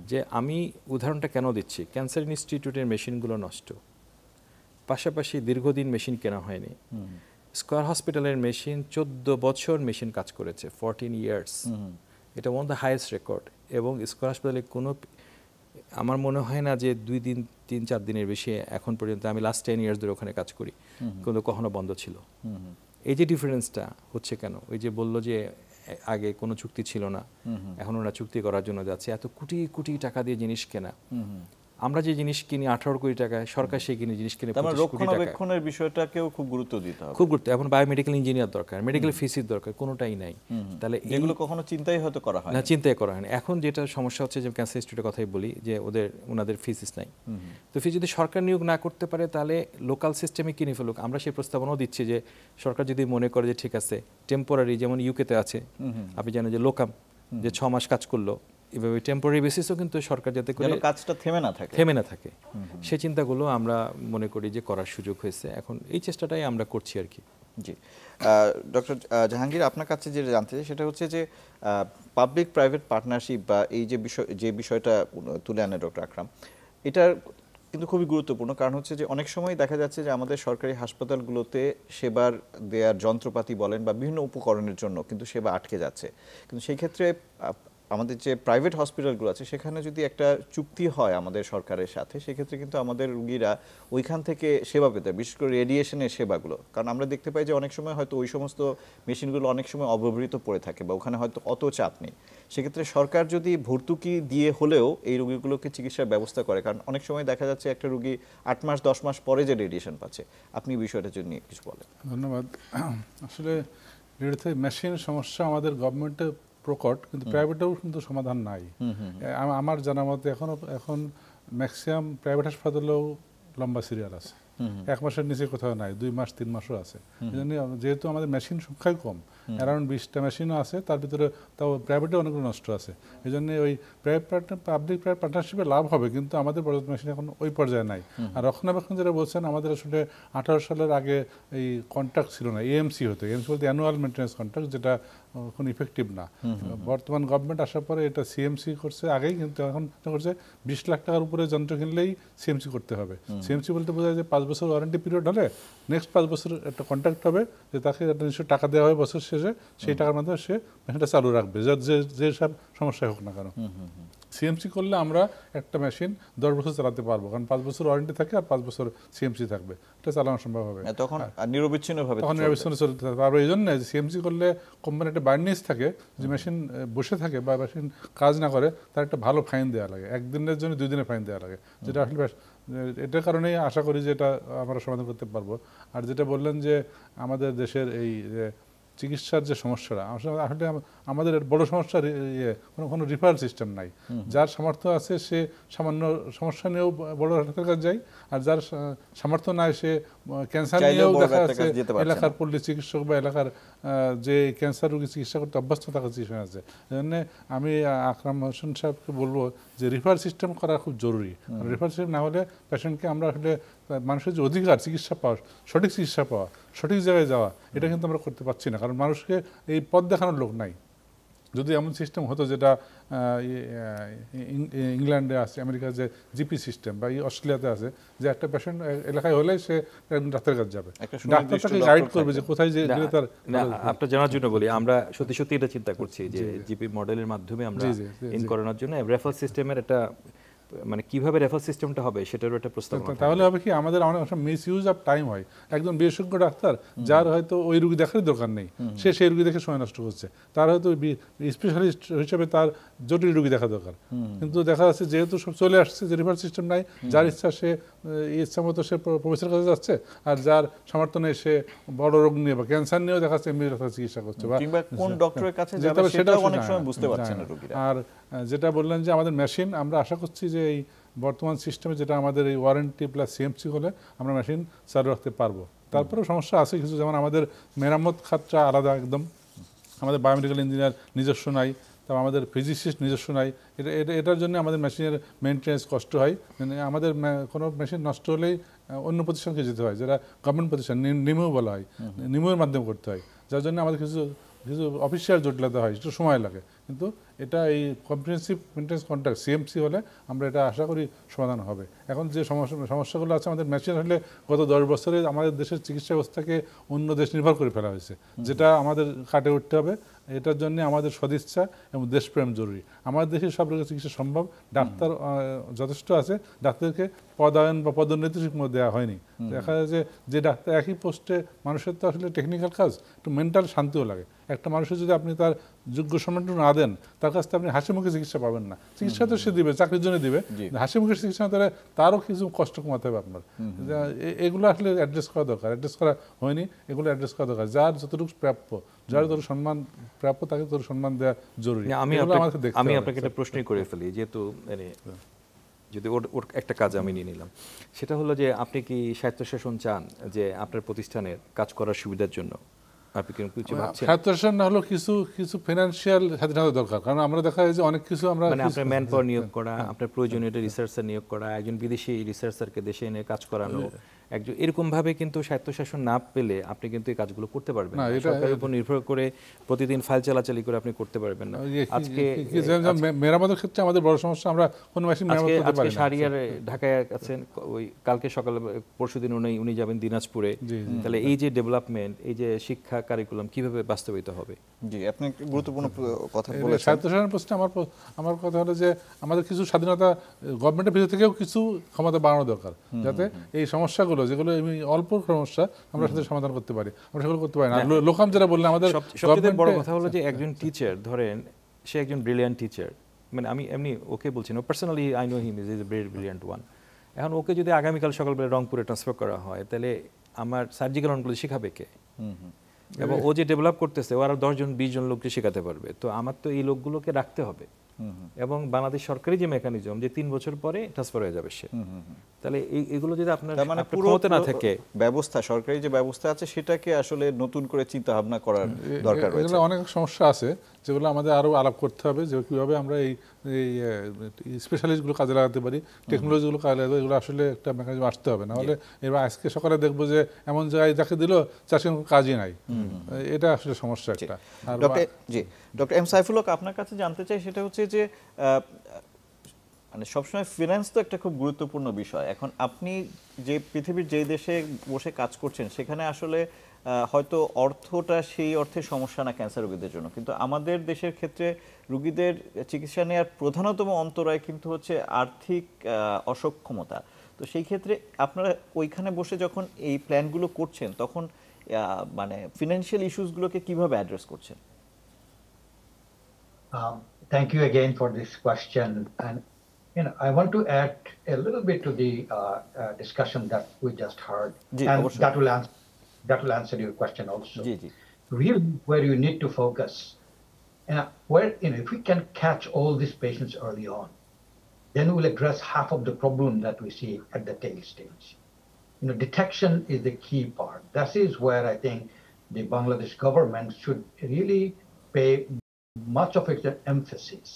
যে আমি উদাহরণটা কেন দিচ্ছি, ক্যান্সার ইনস্টিটিউটের মেশিনগুলো নষ্ট, পাশাপাশি দীর্ঘদিন মেশিন কেনা হয়নি। স্কয়ার হসপিটালের মেশিন 14 বছর মেশিন কাজ করেছে, 14 ইয়ার্স, এটা one of the highest record. এবং স্কয়ার হাসপাতালে কোনো, আমার মনে হয় না যে 2 দিন 3-4 দিনের বেশি এখন পর্যন্ত, আমি লাস্ট 10 ইয়ার্স ধরে ওখানে কাজ করি, কিন্তু কখনো বন্ধ ছিল। এই যে ডিফারেন্সটা হচ্ছে কেন, ওই যে বললো যে আগে কোনো চুক্তি ছিল না, এখন ওরা চুক্তি করার জন্য যাচ্ছে, এত কোটি কোটি টাকা দিয়ে জিনিস কেনা। আমরা যে জিনিস কিনি 18 কোটি টাকায়, সরকার সেই জিনিস কিনে 25 কোটি টাকা। রক্ষণাবেক্ষণের বিষয়টাকেও খুব গুরুত্ব দিতে হবে, খুব গুরুত্ব। এখন বায়োমেডিক্যাল ইঞ্জিনিয়ার দরকার, মেডিকেল ফিজিক্স দরকার, কোনোটাই নাই। তাহলে এগুলো কখনো চিন্তাই হয়তো করা হয় না, চিন্তাই করা হয় না। এখন যেটা সমস্যা হচ্ছে, যে ক্যান্সার ইনস্টিটিউটের কথাই বলি, যে ওনাদের ফিজিক্স নাই। তো ফিজ যদি সরকার নিয়োগ না করতে পারে, তাহলে লোকাল সিস্টেমে কিনে ফেলুক। আমরা সেই প্রস্তাবনাও দিচ্ছি যে সরকার যদি মনে করে যে ঠিক আছে টেম্পোরারি, যেমন ইউকেতে আছে, আপনি জানেন যে লোকাম, যে 6 মাস কাজ করলো, এভাবে টেম্পোরারি বেসিসও কিন্তু সরকার যাতে করে কাজটা থেমে না থাকে, সেই চিন্তাগুলো আমরা মনে করি যে করার সুযোগ হয়েছে। এখন এই চেষ্টাটাই আমরা করছি আর কি। জি, ডক্টর জাহাঙ্গীর, আপনার কাছে যেটা জানতে চাই সেটা হচ্ছে যে পাবলিক প্রাইভেট পার্টনারশিপ বা এই যে বিষয়টা তুলে আনে ডক্টর আকরাম, এটা কিন্তু খুবই গুরুত্বপূর্ণ। কারণ হচ্ছে যে অনেক সময় দেখা যাচ্ছে যে আমাদের সরকারি হাসপাতালগুলোতে সেবার দেওয়ার যন্ত্রপাতি বলেন বা বিভিন্ন উপকরণের জন্য কিন্তু সেবা আটকে যাচ্ছে। কিন্তু সেই ক্ষেত্রে আমাদের যে প্রাইভেট হসপিটালগুলো আছে, সেখানে যদি একটা চুক্তি হয় আমাদের সরকারের সাথে, সেক্ষেত্রে কিন্তু আমাদের রুগীরা ওইখান থেকে সেবা পেতে, বিশেষ করে রেডিয়েশনের সেবাগুলো। কারণ আমরা দেখতে পাই যে অনেক সময় হয়তো ওই সমস্ত মেশিনগুলো অনেক সময় অব্যবহৃত পড়ে থাকে বা ওখানে হয়তো অত চাপ নেই। সেক্ষেত্রে সরকার যদি ভর্তুকি দিয়ে হলেও এই রুগীগুলোকে চিকিৎসার ব্যবস্থা করে, কারণ অনেক সময় দেখা যাচ্ছে একটা রুগী 8 মাস 10 মাস পরে যে রেডিয়েশন পাচ্ছে। আপনি বিষয়টার জন্য কিছু বলেন। ধন্যবাদ। আসলে মেশিন সমস্যা আমাদের গভর্নমেন্টে প্রকট, কিন্তু প্রাইভেটেও কিন্তু সমাধান নাই। আমার জানা মতে এখন ম্যাক্সিমাম প্রাইভেট হাসপাতালেও লম্বা সিরিয়াল আছে, 1 মাসের নিচে কোথাও নাই, 2 মাস 3 মাসও আছে। এই জন্য যেহেতু আমাদের মেশিন সংখ্যাই কম, অ্যারাউন্ড 20টা মেশিনও আছে, তার ভিতরে তাও প্রাইভেটে অনেকগুলো নষ্ট আছে। এই জন্য ওই পাবলিক প্রাইভেট পার্টনারশিপে লাভ হবে, কিন্তু আমাদের পর্যাপ্ত মেশিন এখন ওই পর্যায়ে নাই। আর রক্ষণাবেক্ষণ যেটা বলছেন, আমাদের আসলে 18 সালের আগে এই কন্ট্রাক্ট ছিল না, এএমসি হতো। এএমসি বলতে অ্যানুয়াল মেনটেন্যান্স কন্ট্রাক্ট, যেটা এখন ইফেক্টিভ না। বর্তমান গভর্নমেন্ট আসার পরে এটা সিএমসি করছে আগেই, কিন্তু এখন করছে 20 লাখ টাকার উপরে যন্ত্র কিনলেই সিএমসি করতে হবে। সিএমসি বলতে বোঝায় যে 5 বছর ওয়ারেন্টি পিরিয়ড হলে নেক্সট 5 বছর একটা কন্ট্রাক্ট হবে, যে তাকে একটা নিশ্চয় টাকা দেওয়া হবে বছর শেষে, সেই টাকার মাধ্যমে সে মেশিনটা চালু রাখবে, যে সব সমস্যাই হোক না কেন। সিএমসি করলে আমরা একটা মেশিন 10 বছর চালাতে পারবো, কারণ 5 বছর ওয়ারেন্টি থাকে আর 5 বছর সিএমসি থাকবে, এটা চালানো সম্ভব হবে। তখন নিরবিচ্ছিন্নভাবে চলতে পারবে। এই জন্য সিএমসি করলে কোম্পানি একটা বার্নিস থাকে, যে মেশিন বসে থাকে বা মেশিন কাজ না করে, তার একটা ভালো ফাইন দেওয়া লাগে, 1 দিনের জন্য 2 দিনের ফাইন দেওয়া লাগে, যেটা আসলে এটার কারণেই আশা করি যে এটা আমরা সমাধান করতে পারবো। আর যেটা বললেন যে আমাদের দেশের এই চিকিৎসার যে সমস্যাটা, আসলে আমাদের বড় সমস্যার কোনো রিফারেল সিস্টেম নাই। যার সামর্থ্য আছে সে সামান্য সমস্যা নিয়েও বড় ডাক্তারের কাছে যায়, আর যার সামর্থ্য নাই সে ক্যান্সার নিয়েও দেখা যাচ্ছে এলাকার পল্লী চিকিৎসক বা এলাকার যে ক্যান্সার রোগী চিকিৎসা করতে অভ্যস্ত থাকার চিকিৎসা আছে। এই জন্য আমি আকরাম হোসেন সাহেবকে বলবো যে রিফার সিস্টেম করা খুব জরুরি। রিফার সিস্টেম না হলে পেশেন্টকে আমরা আসলে মানুষের যে অধিকার চিকিৎসা পাওয়া, সঠিক চিকিৎসা পাওয়া, সঠিক জায়গায় যাওয়া, এটা কিন্তু আমরা করতে পারছি না, কারণ মানুষকে এই পথ দেখানোর লোক নাই। যদি এমন সিস্টেম হতো যেটা ইংল্যান্ডে আছে, আমেরিকার যে জিপি সিস্টেম, বা অস্ট্রেলিয়াতে আছে, যে একটা পেশেন্ট এলাকায় হলে সে ডাক্তারের কাছে যাবে, ডাক্তার তাকে গাইড করবে যে কোথায় যে তার। আপনার জানার জন্য বলি, আমরা সত্যি সত্যি এটা চিন্তা করছি যে জিপি মডেলের মাধ্যমে আমরা ইন করানোর জন্য রেফারেল সিস্টেমের একটা, মানে কিভাবে রেফারেল সিস্টেমটা হবে সেটারও একটা প্রস্তাব। তাহলে হবে কি, আমাদের অনেক মিস ইউজ অফ টাইম হয়। একজন বিশেষজ্ঞ ডাক্তার, যার হয়তো ওই রোগী দেখারই দরকার নেই, সে সেই রোগী দেখে সময় নষ্ট করছে। তার হয়তো স্পেশালিস্ট হিসেবে তার জটিল রোগী দেখা দরকার, কিন্তু দেখা যাচ্ছে যেহেতু সব চলে আসছে, যে রিফার সিস্টেম নাই, যার ইচ্ছা সে ইচ্ছা মতো সে প্রফেসরের কাছে যাচ্ছে, আর যার সামর্থ্য নেই সে বড় রোগ নিয়ে বা ক্যান্সার নিয়েও দেখা যাচ্ছে এমনি চিকিৎসা করছে, বা কোন ডক্টরের কাছে যাবে সেটাও অনেক সময় বুঝতে পারছে না রোগীরা। আর যেটা বললেন যে আমাদের মেশিন, আমরা আশা করছি যে এই বর্তমান সিস্টেমে যেটা আমাদের এই ওয়ারেন্টি প্লাস সিএমসি হলে আমরা মেশিন চালু রাখতে পারবো। তারপরেও সমস্যা আছে কিছু, যেমন আমাদের মেরামত খাতটা আলাদা একদম, আমাদের বায়োমেডিক্যাল ইঞ্জিনিয়ার নিজস্ব নাই, তারপর আমাদের ফিজিসিস্ট নিজস্ব নাই। এটার জন্য আমাদের মেশিনের মেনটেন্যান্স কষ্ট হয়। মানে আমাদের কোনো মেশিন নষ্ট হলেই অন্য প্রতিষ্ঠানকে যেতে হয়, যেটা গভর্নমেন্ট প্রতিষ্ঠান, নিমু বলা হয়, নিমুর মাধ্যমে করতে হয়, যার জন্য আমাদের কিছু অফিসিয়াল জটিলতা হয়, একটু সময় লাগে। কিন্তু এটা এই কম্প্রিহেনসিভ মেনটেন্যান্স কন্ট্রাক্ট সিএমসি হলে আমরা এটা আশা করি সমাধান হবে। এখন যে সমস্যাগুলো আছে, আমাদের মেশিন হলে গত 10 বছরে আমাদের দেশের চিকিৎসা ব্যবস্থাকে অন্য দেশ নির্ভর করে ফেলা হয়েছে, যেটা আমাদের কাটে উঠতে হবে। এটার জন্য আমাদের সদিচ্ছা এবং দেশপ্রেম জরুরি। আমাদের দেশে সব রোগের চিকিৎসা সম্ভব, ডাক্তার যথেষ্ট আছে, ডাক্তারকে পদায়ন বা পদোন্নতি ঠিকমতো দেওয়া হয়নি। দেখা যায় যে ডাক্তার একই পোস্টে, মানুষের তো আসলে টেকনিক্যাল কাজ, একটু মেন্টাল শান্তিও লাগে। একটা মানুষের যদি আপনি তার যোগ্য সম্মানটুকু না দেন, তার কাছ থেকে আপনি হাসি মুখে চিকিৎসা পাবেন না। চিকিৎসা তো সে দিবে, চাকরির জন্য দিবে, হাসি মুখে চিকিৎসা না দিলে তারও কিছু কষ্ট কমাতে হবে আপনার। এগুলো আসলে অ্যাড্রেস করা দরকার, অ্যাড্রেস করা হয়নি, এগুলো অ্যাড্রেস করা দরকার। যার যতটুকু প্রাপ্য, যার যত সম্মান প্রাপ্য, তাকে তত সম্মান দেওয়া জরুরি। আমি আপনাকে একটা প্রশ্নই করে ফেলি, যেহেতু যদি ওর একটা কাজ আমি নিয়ে নিলাম, সেটা হলো যে আপনি কি স্বায়ত্তশাসন চান, যে আপনার প্রতিষ্ঠানের কাজ করার সুবিধার জন্য আপনি কিছু ভাবছেন? স্বায়ত্তশাসন না হলো কিছু ফিনান্সিয়াল স্বাধীনতা দরকার, কারণ আমরা দেখা যায় যে অনেক কিছু আমরা, মানে আপনার ম্যান পাওয়ার নিয়োগ করা, আপনার প্রয়োজনীয় রিসার্চার নিয়োগ করা, একজন বিদেশি রিসার্চারকে দেশে এনে কাজ করানো, একজন এরকম ভাবে কিন্তু স্বায়ত্তশাসন না পেলে আপনি কিন্তু এই কাজগুলো করতে পারবেন না। সরকারের উপর নির্ভর করে প্রতিদিন ফাইল চালাচালি করে আপনি করতে পারবেন না। আজকে মেরামতের ক্ষেত্রে আমাদের বড় সমস্যা, আমরা কোনো মেশিন মেরামত করতে পারি না। শাহরিয়ার ঢাকায় আছেন, ওই কালকে সকালে পরশুদিন উনি যাবেন দিনাজপুরে। তাহলে এই যে ডেভেলপমেন্ট, এই যে শিক্ষা কারিকুলাম কিভাবে বাস্তবায়িত হবে? জি, আপনি গুরুত্বপূর্ণ কথা বলেছেন। স্বায়ত্তশাসনের প্রশ্নে আমার কথা হলো যে আমাদের কিছু স্বাধীনতা, গভর্নমেন্টের ভিতর থেকেও কিছু ক্ষমতা বাড়ানো দরকার, যাতে এই সমস্যাগুলো, যেগুলো অল্প সমস্যা, আমরা সাথে সমাধান করতে পারি, আমরা সেগুলো করতে পারি না। লোকাম যেটা বললেন, আমাদের সবচেয়ে বড় কথা হলো যে একজন টিচার, ধরেন সে একজন ব্রিলিয়ান্ট টিচার, মানে আমি এমনি ওকে বলছি না, personally I know him is a very brilliant one. এখন ওকে যদি আগামীকাল সকালবেলা রংপুরে ট্রান্সফার করা হয়, তাহলে আমার সার্জিক্যাল অনগুলো শেখাবে কে? এবং ও যে ডেভেলপ করতেছে, ও আরো 10-20 জন লোককে শেখাতে পারবে। তো আমার তো এই লোকগুলোকে রাখতে হবে। এবং বাংলাদেশ সরকারি যে মেকানিজম যে 3 বছর পরে ট্রান্সফার হয়ে যাবে সে, তাহলে এগুলো যদি আপনার তার মানে আপনার পুরো ক্ষমতা না থাকে, ব্যবস্থা সরকারি যে ব্যবস্থা আছে সেটাকে আসলে নতুন করে চিন্তা ভাবনা করার দরকার রয়েছে। এগুলো অনেক সমস্যা আছে যেগুলো আমাদের আরো আলাপ করতে হবে, যে কিভাবে আমরা এই স্পেশালিস্টগুলো কাজে লাগাতে পারি, টেকনোলজিগুলো কাজে লাগাতে, এগুলো আসলে একটা মেকানিজম আসতে হবে। না হলে এবার আজকে সকালে দেখবো যে এমন জায়গায় যাকে দিল চাষের কোনো কাজই নাই, এটা আসলে সমস্যা একটা। আর ডক্টর এম সাইফুল হক, আপনার কাছে জানতে চাই সেটা হচ্ছে যে মানে সবসময় ফিনান্স তো একটা খুব গুরুত্বপূর্ণ বিষয়। এখন আপনি যে পৃথিবীর যে দেশে বসে কাজ করছেন সেখানে আসলে হয়তো অর্থটা সেই অর্থে সমস্যা না ক্যান্সার রোগীদের জন্য, কিন্তু আমাদের দেশের ক্ষেত্রে রোগীদের চিকিৎসা নেওয়ার প্রধানতম অন্তরায় কিন্তু হচ্ছে আর্থিক অসক্ষমতা। তো সেই ক্ষেত্রে আপনারা ওইখানে বসে যখন এই প্ল্যানগুলো করছেন তখন মানে ফিনান্সিয়াল ইস্যুসগুলোকে কিভাবে অ্যাড্রেস করছেন? Thank you again for this question. And I want to add a little bit to the discussion that we just heard, and that will answer your question also. Really, where you need to focus, where if we can catch all these patients early on, then we'll address half of the problem that we see at the tail stage. Detection is the key part. That is where I think the Bangladesh government should really pay much of its emphasis.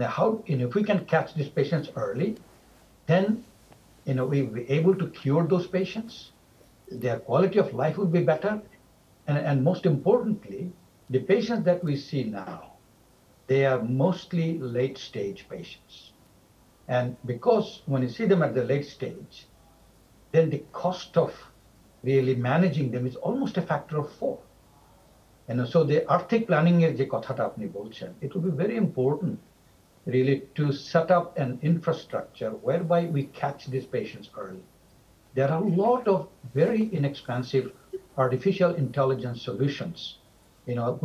Now, if we can catch these patients early, then we'll be able to cure those patients. Their quality of life will be better, and most importantly, the patients that we see now, they are mostly late-stage patients, and because when you see them at the late stage, then the cost of really managing them is almost a factor of 4. And so the arthik planning is the kothata apni bolchen. It will be very important really to set up an infrastructure whereby we catch these patients early. There are a lot of very inexpensive artificial intelligence solutions.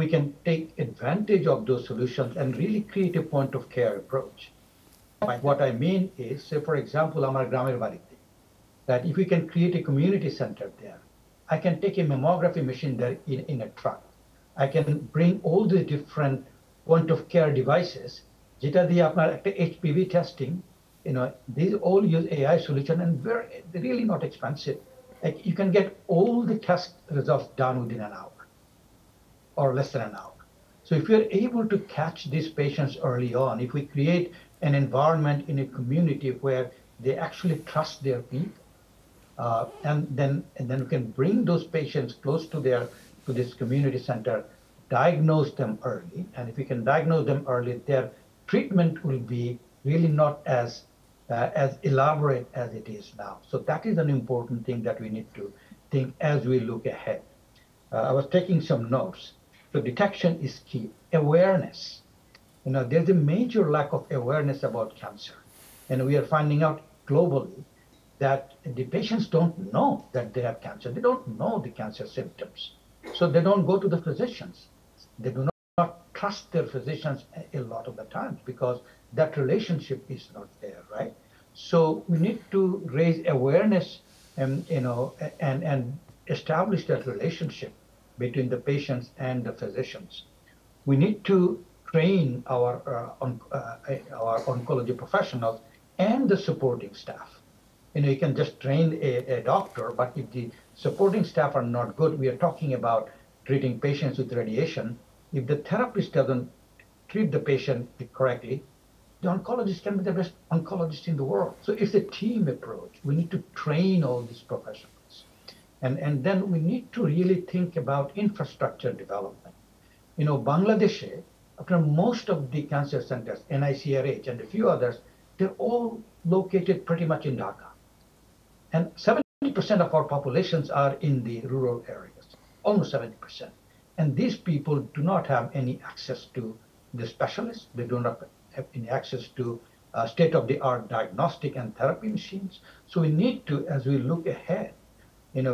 We can take advantage of those solutions and really create a point of care approach. What I mean is, say for example, Amar Gramer Barite, that if we can create a community center there, I can take a mammography machine there in a truck. I can bring all the different point of care devices. Jeta diye apnar ekta HPV testing, these all use AI solution and they're really not expensive. Like you can get all the test results done within an hour or less than an hour. So if you're able to catch these patients early on, if we create an environment in a community where they actually trust their people, and then we can bring those patients close to this community center, diagnose them early, and if we can diagnose them early, their treatment will be really not as elaborate as it is now. So that is an important thing that we need to think as we look ahead. I was taking some notes. So detection is key. Awareness. There's a major lack of awareness about cancer, and we are finding out globally that the patients don't know that they have cancer. They don't know the cancer symptoms. So they don't go to the physicians. They do not trust their physicians a lot of the times because that relationship is not there, right? So we need to raise awareness and establish that relationship between the patients and the physicians. We need to train our oncology professionals and the supporting staff. You can just train a doctor, but if the supporting staff are not good, we are talking about treating patients with radiation. If the therapist doesn't treat the patient correctly, the oncologist can be the best oncologist in the world. So it's a team approach. We need to train all these professionals. And then we need to really think about infrastructure development. Bangladesh, after most of the cancer centers, NICRH and a few others, they're all located pretty much in Dhaka. And 70% of our populations are in the rural areas, almost 70%. And these people do not have any access to the specialists. They do not have any access to state-of-the-art diagnostic and therapy machines. So we need to, as we look ahead,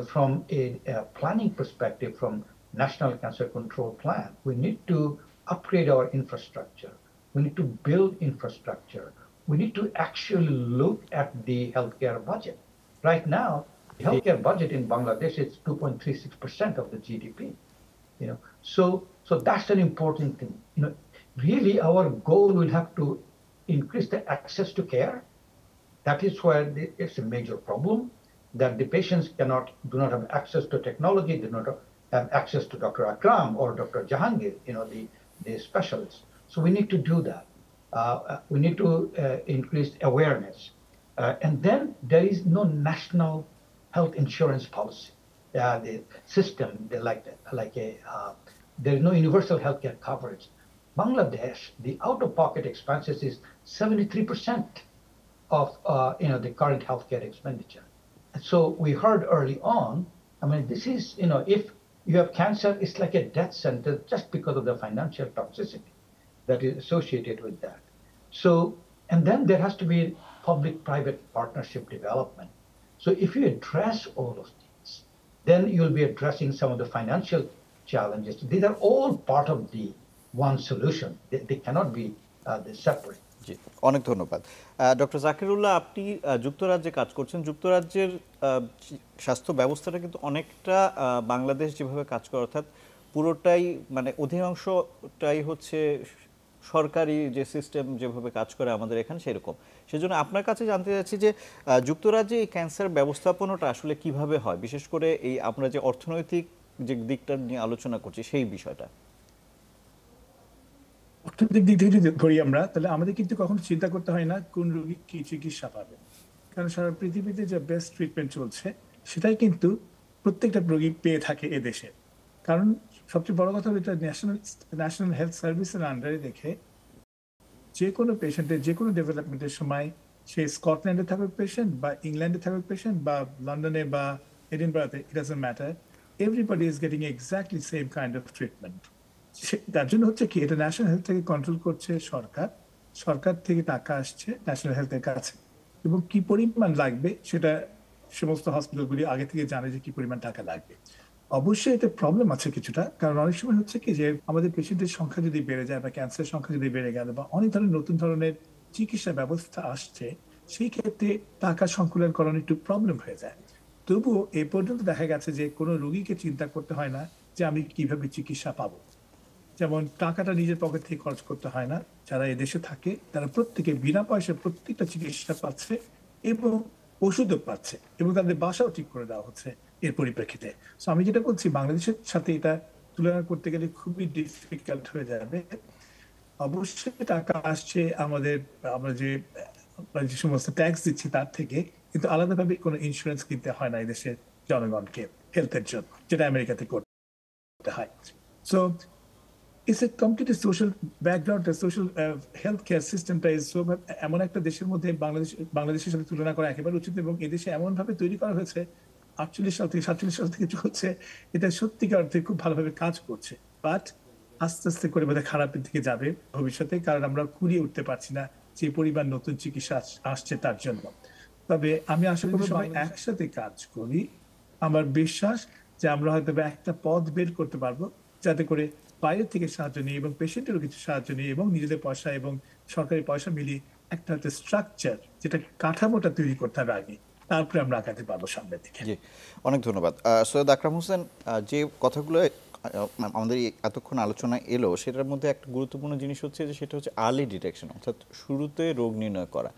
from a planning perspective, from National Cancer Control Plan, we need to upgrade our infrastructure. We need to build infrastructure. We need to actually look at the healthcare budget. Right now, the healthcare budget in Bangladesh is 2.36% of the GDP. So that's an important thing. really our goal will have to increase the access to care. That is where it's a major problem, that the patients do not have access to technology, do not have access to Dr. Akram or Dr. Jahangir, the specialists. So we need to do that. We need to increase awareness. And then there is no national health insurance policy. The system, there is no universal healthcare coverage. Bangladesh, the out-of-pocket expenses is 73% of the current healthcare expenditure. And so we heard early on, I mean, this is, if you have cancer, it's like a death sentence just because of the financial toxicity that is associated with that. So, and then there has to be public-private partnership development. So if you address all of these, then you'll be addressing some of the financial challenges. These are all part of the one solution. They cannot be separate. জি, অনেক ধন্যবাদ। Doctor জাকিরুল্লাহ, আপনি যুক্তরাজ্যে কাজ করছেন। যুক্তরাজ্যের স্বাস্থ্য ব্যবস্থাটা কিন্তু অনেকটা বাংলাদেশ যেভাবে কাজ করে, অর্থাৎ পুরোটাই মানে অধিকাংশটাই হচ্ছে সরকারি যে সিস্টেম যেভাবে কাজ করে আমাদের এখানে সেরকম। সেজন্য আপনার কাছে জানতে চাচ্ছি যে যুক্তরাজ্যে এই ক্যান্সার ব্যবস্থাপনাটা আসলে কিভাবে হয়, বিশেষ করে এই আমরা যে অর্থনৈতিক যে দিকটা নিয়ে আলোচনা করছি সেই বিষয়টা। অর্থনৈতিক দিক থেকে যদি ধরি আমরা, তাহলে আমাদের কিন্তু কখনো চিন্তা করতে হয় না কোন রোগী কি চিকিৎসা পাবে, কারণ সারা পৃথিবীতে যে বেস্ট ট্রিটমেন্ট চলছে সেটাই কিন্তু প্রত্যেকটা রোগী পেয়ে থাকে এদেশে। কারণ সবচেয়ে বড় কথা হলো এটা ন্যাশনাল হেলথ সার্ভিসের আন্ডারে দেখে যে কোনো পেশেন্টের যে কোনো ডেভেলপমেন্টের সময়, সে স্কটল্যান্ডে থাকুক পেশেন্ট বা ইংল্যান্ডে থাকুক পেশেন্ট বা লন্ডনে বা এডিনবরাতে, it doesn't matter, everybody is getting exactly same kind of treatment. তার জন্য হচ্ছে কি, এটা ন্যাশনাল হেলথ থেকে কন্ট্রোল করছে সরকার থেকে টাকা আসছে ন্যাশনাল হেলথের কাছে, এবং কি পরিমাণ লাগবে সেটা সমস্ত হসপিটালগুলি আগে থেকে জানে যে কি পরিমাণ টাকা লাগবে। অবশ্যই এতে প্রবলেম আছে কিছুটা, কারণ অনেক সময় হচ্ছে কি যে আমাদের পেশেন্টের সংখ্যা যদি বেড়ে যায় বা ক্যান্সারের সংখ্যা যদি বেড়ে গেল বা অনেক ধরনের নতুন ধরনের চিকিৎসা ব্যবস্থা আসছে, সেই ক্ষেত্রে টাকা সংকুলন করানো একটু প্রবলেম হয়ে যায়। তবুও এ পর্যন্ত দেখা গেছে যে কোনো রোগীকে চিন্তা করতে হয় না যে আমি কিভাবে চিকিৎসা পাবো। যেমন টাকাটা নিজের পকেট থেকে খরচ করতে হয় না, যারা এদেশে থাকে তারা প্রত্যেকে বিনা পয়সায় প্রত্যেকটা চিকিৎসা পাচ্ছে এবং ওষুধও পাচ্ছে, এবং তাদের বাসাও ঠিক করে দেওয়া হচ্ছে এর পরিপ্রেক্ষিতে। সো আমি যেটা বলছি, বাংলাদেশের সাথে এটা তুলনা করতে গেলে খুবই ডিফিকাল্ট হয়ে যাবে। অবশ্যই টাকা আসছে আমরা যে সমস্ত ট্যাক্স দিচ্ছি তার থেকে, কিন্তু আলাদাভাবে কোনো ইন্স্যুরেন্স কিনতে হয় না এদেশের জনগণকে হেলথের জন্য, যেটা আমেরিকাতে করতে হয়। So it's a completely social background, the social healthcare systemটা is so, এমন একটা দেশের মধ্যে বাংলাদেশের সাথে তুলনা করা একেবারে উচিত, এবং এদেশে এমন ভাবে তৈরি করা হয়েছে 48 সাল থেকে 47 সাল থেকে চলছে, এটা সত্যিকার অর্থে খুব ভালোভাবে কাজ করছে। বাট আস্তে আস্তে করে বোধহয় খারাপের দিকে যাবে ভবিষ্যতে, কারণ আমরা কুড়িয়ে উঠতে পারছি না যে পরিমাণ নতুন চিকিৎসা আসছে তার জন্য। তবে আমি আশা করি সবাই একসাথে কাজ করি, আমার বিশ্বাস যে আমরা হয়তো একটা পথ বের করতে পারবো, যাতে করে বাইরে থেকে সাহায্য নিয়ে এবং পেশেন্টেরও কিছু সাহায্য নিয়ে এবং নিজেদের পয়সা এবং সরকারি পয়সা মিলিয়ে একটা হয়তো স্ট্রাকচার, যেটা কাঠামোটা তৈরি করতে হবে আগে, তারপরে আমরা আগাতে পারবো সামনের দিকে। জি, অনেক ধন্যবাদ। সৈয়দ আকরাম হোসেন, যে কথাগুলো আমাদের এতক্ষণ আলোচনায় এলো সেটার মধ্যে একটা গুরুত্বপূর্ণ জিনিস হচ্ছে যে সেটা হচ্ছে আর্লি ডিটেকশন, অর্থাৎ শুরুতে রোগ নির্ণয় করা।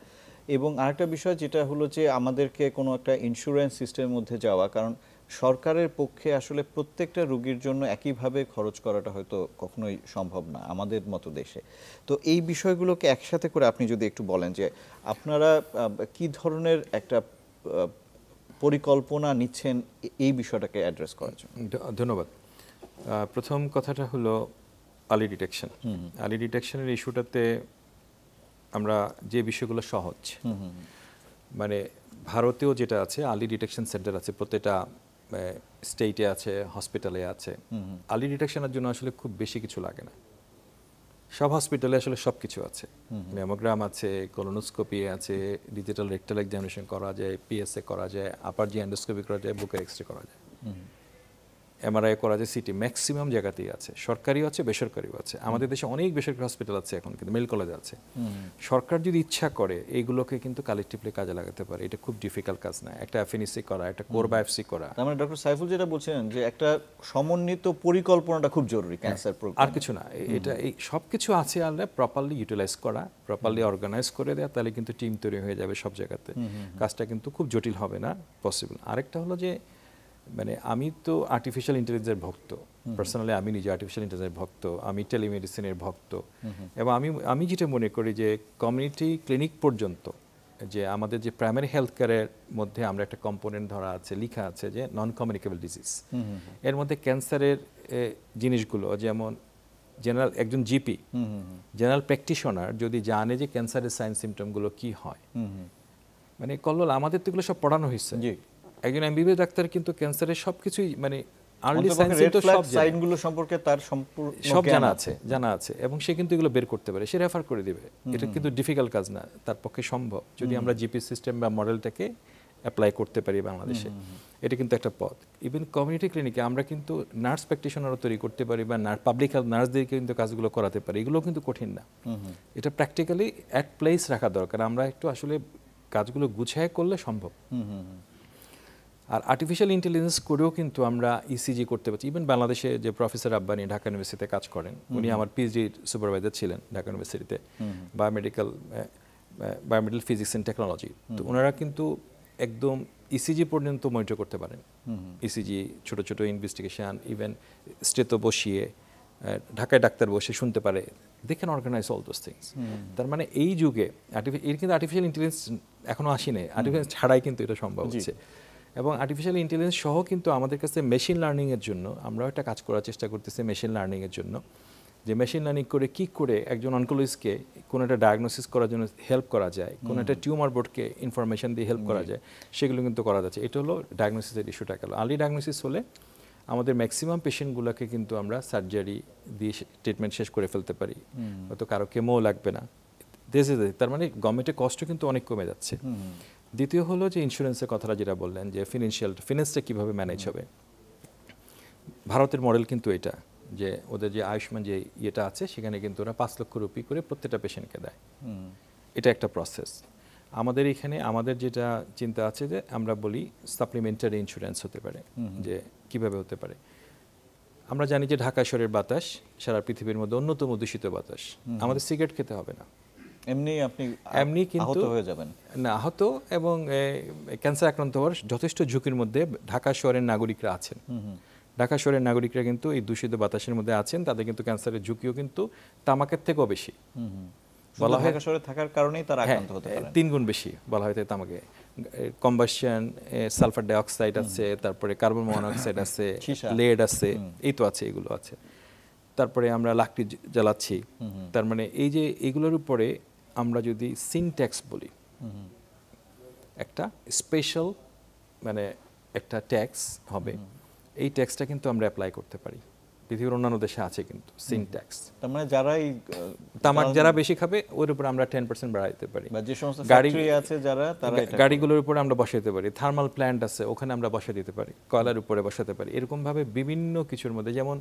এবং আরেকটা বিষয় যেটা হলো যে আমাদেরকে কোনো একটা ইন্স্যুরেন্স সিস্টেমের মধ্যে যাওয়া, কারণ সরকারের পক্ষে আসলে প্রত্যেকটা রোগীর জন্য একইভাবে খরচ করাটা হয়তো কখনোই সম্ভব না আমাদের মতো দেশে। তো এই বিষয়গুলোকে একসাথে করে আপনি যদি একটু বলেন যে আপনারা কি ধরনের একটা পরিকল্পনা নিচ্ছেন এই বিষয়টাকে অ্যাড্রেস করার জন্য। ধন্যবাদ। প্রথম কথাটা হলো আর্লি ডিটেকশন। আর্লি ডিটেকশনের ইস্যুটাতে আমরা যে বিষয়গুলো সহজ, মানে ভারতেও যেটা আছে আর্লি ডিটেকশন সেন্টার আছে, প্রত্যেকটা স্টেটে আছে, হসপিটালে আছে। আর্লি ডিটেকশনের জন্য আসলে খুব বেশি কিছু লাগে না, সব হসপিটালে আসলে সব কিছু আছে। ম্যামোগ্রাম আছে, কোলোনোস্কোপি আছে, ডিজিটাল রেকটাল এক্সামিনেশন করা যায়, পিএসএ করা যায়, আপার জি এন্ডোস্কোপি করা যায়, বুকের এক্সরে করা যায়। এমআরআই করা যায় সিটি ম্যাক্সিমাম জায়গাতেই আছে, সরকারিও আছে বেসরকারিও আছে। আমাদের দেশে অনেক বেসরকারি হসপিটাল আছে এখন, কিন্তু মেডিকেল কলেজ আছে। সরকার যদি ইচ্ছা করে এইগুলোকে কিন্তু কালেকটিভলি কাজে লাগাতে পারে, এটা খুব ডিফিকাল্ট কাজ না। একটা এফএনসি করা, একটা কোর বায়োপসি করা। তার মানে ডক্টর সাইফুল যেটা বলছেন যে একটা সমন্বিত পরিকল্পনাটা খুব জরুরি ক্যান্সার প্রোগ্রাম, আর কিছু না। এটা এই সব কিছু আছে আলাদা প্রপারলি ইউটিলাইজ করা, প্রপারলি অর্গানাইজ করে দেওয়া, তাহলে কিন্তু টিম তৈরি হয়ে যাবে সব জায়গাতে। কাজটা কিন্তু খুব জটিল হবে না, পসিবল। আরেকটা হলো যে মানে আমি তো আর্টিফিশিয়াল ইন্টেলিজেন্সের ভক্ত, পার্সোনালি আমি নিজে আর্টিফিশিয়াল ইন্টেলিজেন্সের ভক্ত, আমি টেলিমেডিসিনের ভক্ত। এবং আমি যেটা মনে করি যে কমিউনিটি ক্লিনিক পর্যন্ত যে আমাদের যে প্রাইমারি হেলথ কেয়ারের মধ্যে আমরা একটা কম্পোনেন্ট ধরা আছে, লেখা আছে যে নন কমিউনিকেবল ডিজিজ। এর মধ্যে ক্যান্সারের জিনিসগুলো যেমন জেনারেল একজন জিপি, জেনারেল প্র্যাকটিশনার যদি জানে যে ক্যান্সারের সাইন সিমটমগুলো কি হয়, মানে কল্লোল আমাদের তো এগুলো সব পড়ানো হয়েছে। একজন এমবিবিএস ডাক্তার কিন্তু ক্যান্সারের সবকিছুই মানে আর্লি সাইনগুলো সম্পর্কে তার সব জানা আছে এবং সে কিন্তু এগুলো বের করতে পারে, সে রেফার করে দিবে। এটা কিন্তু ডিফিকাল্ট কাজ না, তার পক্ষে সম্ভব যদি আমরা জিপি সিস্টেম বা মডেলটাকে অ্যাপ্লাই করতে পারি বাংলাদেশে। এটা কিন্তু একটা পথ। ইভেন কমিউনিটি ক্লিনিকে আমরা কিন্তু নার্স প্র্যাকটিশনারও তৈরি করতে পারি বা পাবলিক হেলথ নার্সদেরকে কিন্তু কাজগুলো করাতে পারি। এগুলো কিন্তু কঠিন না, এটা প্র্যাকটিক্যালি অ্যাট প্লেস রাখা দরকার। আমরা একটু আসলে কাজগুলো গুছায় করলে সম্ভব। আর আর্টিফিশিয়াল ইন্টেলিজেন্স করেও কিন্তু আমরা ইসিজি করতে পারছি। ইভেন বাংলাদেশে যে প্রফেসর আব্বানি ঢাকা ইউনিভার্সিটিতে কাজ করেন, উনি আমার পিএইচডি সুপারভাইজার ছিলেন ঢাকা ইউনিভার্সিটিতে, বায়োমেডিক্যাল ফিজিক্স অ্যান্ড টেকনোলজি। তো ওনারা কিন্তু একদম ইসিজি পর্যন্ত মনিটর করতে পারেন। ইসিজি, ছোট ছোট ইনভেস্টিগেশন, ইভেন স্টেতো বসিয়ে ঢাকায় ডাক্তার বসে শুনতে পারে, they can organise all those things. তার মানে এই যুগে এর কিন্তু আর্টিফিশিয়াল ইন্টেলিজেন্স এখনো আসেনি, আর্টিফিশিয়াল ছাড়াই কিন্তু এটা সম্ভব হচ্ছে। এবং আর্টিফিশিয়াল ইন্টেলিজেন্স সহ কিন্তু আমাদের কাছে মেশিন লার্নিংয়ের জন্য আমরাও একটা কাজ করার চেষ্টা করতেছি, মেশিন লার্নিংয়ের জন্য, যে মেশিন লার্নিং করে কী করে একজন অনকোলজিস্টকে কোনো একটা ডায়াগনোসিস করার জন্য হেল্প করা যায়, কোনো একটা টিউমার বোর্ডকে ইনফরমেশন দিয়ে হেল্প করা যায়, সেগুলো কিন্তু করা যাচ্ছে। এটা হলো ডায়াগনোসিসের ইস্যুটা গেল। আর্লি ডায়াগনোসিস হলে আমাদের ম্যাক্সিমাম পেশেন্টগুলোকে কিন্তু আমরা সার্জারি দিয়ে ট্রিটমেন্ট শেষ করে ফেলতে পারি, হয়তো কারো কেমোও লাগবে না। তার মানে গভর্নমেন্টের কষ্টও কিন্তু অনেক কমে যাচ্ছে। দ্বিতীয় হলো যে ইন্স্যুরেন্সের কথাটা যেটা বললেন, যে ফিনান্সটা কীভাবে ম্যানেজ হবে। ভারতের মডেল কিন্তু এটা, যে ওদের যে আয়ুষ্মান যে ইয়েটা আছে সেখানে কিন্তু ওরা 5 লক্ষ রুপি করে প্রত্যেকটা পেশেন্টকে দেয়। এটা একটা প্রসেস। আমাদের এখানে আমাদের যেটা চিন্তা আছে যে আমরা বলি সাপ্লিমেন্টারি ইন্স্যুরেন্স হতে পারে। যে কিভাবে হতে পারে, আমরা জানি যে ঢাকা শহরের বাতাস সারা পৃথিবীর মধ্যে অন্যতম দূষিত বাতাস। আমাদের সিগারেট খেতে হবে না, এমনি কিন্তু হয়ে যাবেন না, আহত এবং ক্যান্সার আক্রান্ত হওয়ার যথেষ্ট ঝুঁকির মধ্যে ঢাকা শহরের নাগরিকরা আছেন। ঢাকা শহরের নাগরিকরা কিন্তু এই দূষিত বাতাসের মধ্যে আছেন, তাদের কিন্তু ক্যান্সারের ঝুঁকিও কিন্তু তামাকের থেকেও বেশি বলা হয়। ঢাকা শহরে থাকার কারণেই তারা আক্রান্ত হতে পারে, 3 গুণ বেশি বলা হয় তামাকে। কম্বাসশন, সালফার ডাইঅক্সাইড আছে, তারপরে কার্বন মনোক্সাইড আছে, লেড আছে, এই তো আছে, এগুলো আছে। তারপরে আমরা লাকড়ি জ্বালাচ্ছি। তার মানে এই যে এগুলোর উপরে আমরা যদি সিনট্যাক্স বলি, একটা স্পেশাল মানে একটা ট্যাক্স হবে, এই ট্যাক্সটা কিন্তু আমরা অ্যাপ্লাই করতে পারি। পৃথিবীর অন্যান্য দেশে আছে কিন্তু সিনট্যাক্স। তার মানে যারা এই তামাক যারা বেশি খাবে ওর উপর আমরা 10% বাড়াইতে পারি, বা যে সমস্ত ফ্যাক্টরি আছে যারা, তারা গাড়িগুলোর উপরে আমরা বসাইতে পারি, থার্মাল প্ল্যান্ট আছে ওখানে আমরা বসাই দিতে পারি, কয়লার উপরে বসাতে পারি। এরকমভাবে বিভিন্ন কিছুর মধ্যে, যেমন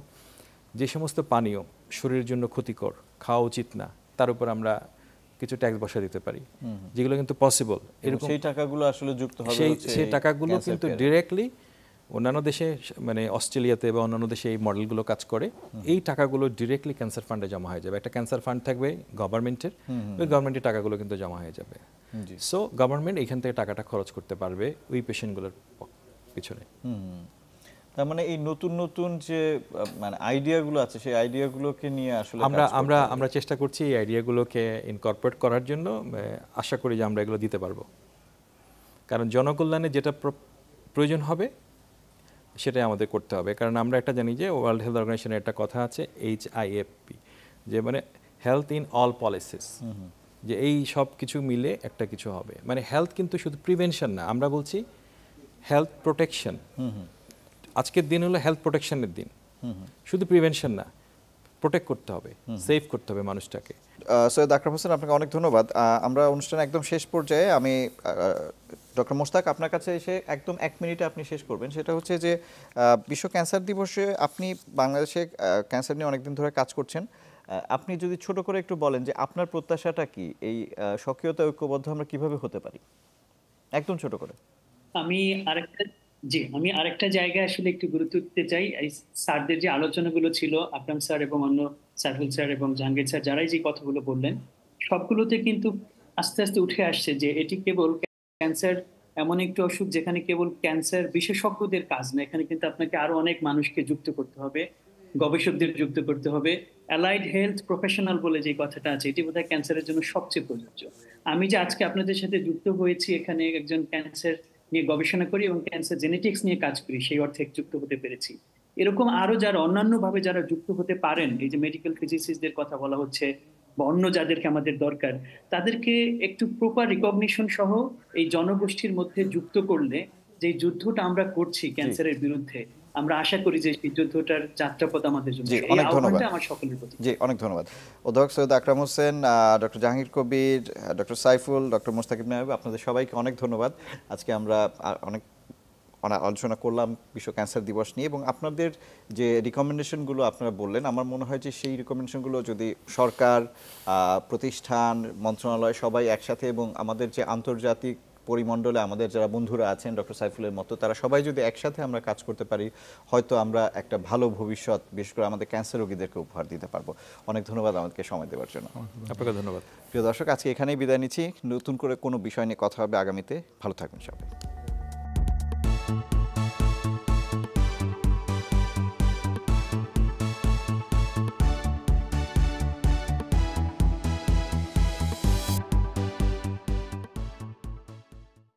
যে সমস্ত পানীয় শরীরের জন্য ক্ষতিকর, খাওয়া উচিত না, তার উপর আমরা কিছু ট্যাক্স বসা দিতে পারি, যেগুলো কিন্তু পসিবল। এরকম সেই টাকাগুলো আসলে যুক্ত হবে, সেই টাকাগুলো কিন্তু ডিরেক্টলি অন্যান্য দেশে মানে অস্ট্রেলিয়াতে বা অন্যান্য দেশে এই মডেলগুলো কাজ করে। এই টাকাগুলো ডিরেক্টলি ক্যান্সার ফান্ডে জমা হয়ে যাবে। একটা ক্যান্সার ফান্ড থাকবে গভর্নমেন্টের, ওই গভর্নমেন্টের টাকাগুলো কিন্তু জমা হয়ে যাবে। সো গভর্নমেন্ট এখান থেকে টাকাটা খরচ করতে পারবে ওই পেশেন্টগুলোর পিছনে। তার মানে এই নতুন নতুন যে মানে আইডিয়াগুলো আছে, সেই আইডিয়াগুলোকে নিয়ে আসলে আমরা চেষ্টা করছি এই আইডিয়াগুলোকে ইনকর্পোরেট করার জন্য। আশা করি যে আমরা এগুলো দিতে পারবো, কারণ জনকল্যাণে যেটা প্রয়োজন হবে সেটাই আমাদের করতে হবে। কারণ আমরা একটা জানি যে ওয়ার্ল্ড হেলথ অর্গানাইজেশনের একটা কথা আছে HIFP, যে মানে হেলথ ইন অল পলিসিস, যে এই সব কিছু মিলে একটা কিছু হবে। মানে হেলথ কিন্তু শুধু প্রিভেনশন না, আমরা বলছি হেলথ প্রোটেকশন। আজকের দিন হলো হেলথ প্রোটেকশনের দিন, শুধু প্রিভেনশন না, প্রোটেক্ট করতে হবে, সেভ করতে হবে মানুষটাকে। সৈয়দ আকরাম হোসেন, আপনাকে অনেক ধন্যবাদ। আমরা অনুষ্ঠানের একদম শেষ পর্যায়ে আমি ডক্টর মোস্তাক, আপনার কাছে এসে একদম 1 মিনিটে আপনি শেষ করবেন। সেটা হচ্ছে যে বিশ্ব ক্যান্সার দিবসে আপনি বাংলাদেশে ক্যান্সার নিয়ে অনেকদিন ধরে কাজ করছেন, আপনি যদি ছোট করে একটু বলেন যে আপনার প্রত্যাশাটা কি, এই সক্রিয়তা ঐক্যবদ্ধ আমরা কিভাবে হতে পারি, একদম ছোট করে। আমি আরেকটা জায়গায় আসলে একটু গুরুত্ব দিতে চাই। এই স্যারদের যে আলোচনাগুলো ছিল, আকরাম স্যার এবং অন্য সাইফুল স্যার এবং জাহাঙ্গীর স্যার যারাই যে কথাগুলো বললেন, সবগুলোতে কিন্তু আস্তে আস্তে উঠে আসছে যে এটি কেবল ক্যান্সার এমন একটি অসুখ যেখানে কেবল ক্যান্সার বিশেষজ্ঞদের কাজ না, এখানে কিন্তু আপনাকে আরো অনেক মানুষকে যুক্ত করতে হবে, গবেষকদের যুক্ত করতে হবে। অ্যালাইড হেলথ প্রফেশনাল বলে যে কথাটা আছে, এটি বোধহয় ক্যান্সারের জন্য সবচেয়ে প্রযোজ্য। আমি যে আজকে আপনাদের সাথে যুক্ত হয়েছি, এখানে একজন ক্যান্সার নিয়ে গবেষণা করি এবং ক্যান্সার জেনেটিক্স নিয়ে কাজ করি, সেই অর্থে যুক্ত হতে পেরেছি। এরকম আরো যারা অন্যান্য ভাবে যারা যুক্ত হতে পারেন, এই যে মেডিকেল ফিজিসিস্টদের কথা বলা হচ্ছে বা অন্য যাদেরকে আমাদের দরকার, তাদেরকে একটু প্রপার রিকগনিশন সহ এই জনগোষ্ঠীর মধ্যে যুক্ত করলে, যে যুদ্ধটা আমরা করছি ক্যান্সারের বিরুদ্ধে, আমরা আশা করি যে এই যুদ্ধটার যাত্রাপথ আমাদের জন্য। এই আহ্বানটা আমার সকলের প্রতি। জি, অনেক ধন্যবাদ। অধ্যাপক সৈয়দ আকরাম Hossain, doctor Jahangir Kabir, doctor Saiful, doctor মোস্তাকিব নায়েব, আপনাদের সবাইকে অনেক ধন্যবাদ। আজকে আমরা অনেক আলোচনা করলাম বিশ্ব ক্যান্সার দিবস নিয়ে, এবং আপনাদের যে রিকমেন্ডেশনগুলো আপনারা বললেন, আমার মনে হয় যে সেই রিকমেন্ডেশনগুলো যদি সরকার, প্রতিষ্ঠান, মন্ত্রণালয় সবাই একসাথে, এবং আমাদের যে আন্তর্জাতিক পরিমণ্ডলে আমাদের যারা বন্ধুরা আছেন ডক্টর সাইফুলের মতো, তারা সবাই যদি একসাথে আমরা কাজ করতে পারি, হয়তো আমরা একটা ভালো ভবিষ্যৎ বিশেষ করে আমাদের ক্যান্সার রোগীদেরকে উপহার দিতে পারবো। অনেক ধন্যবাদ আমাদেরকে সময় দেওয়ার জন্য। আপনাকে ধন্যবাদ। প্রিয় দর্শক, আজকে এখানেই বিদায় নিচ্ছি। নতুন করে কোনো বিষয় নিয়ে কথা হবে আগামীতে। ভালো থাকবেন সবাই।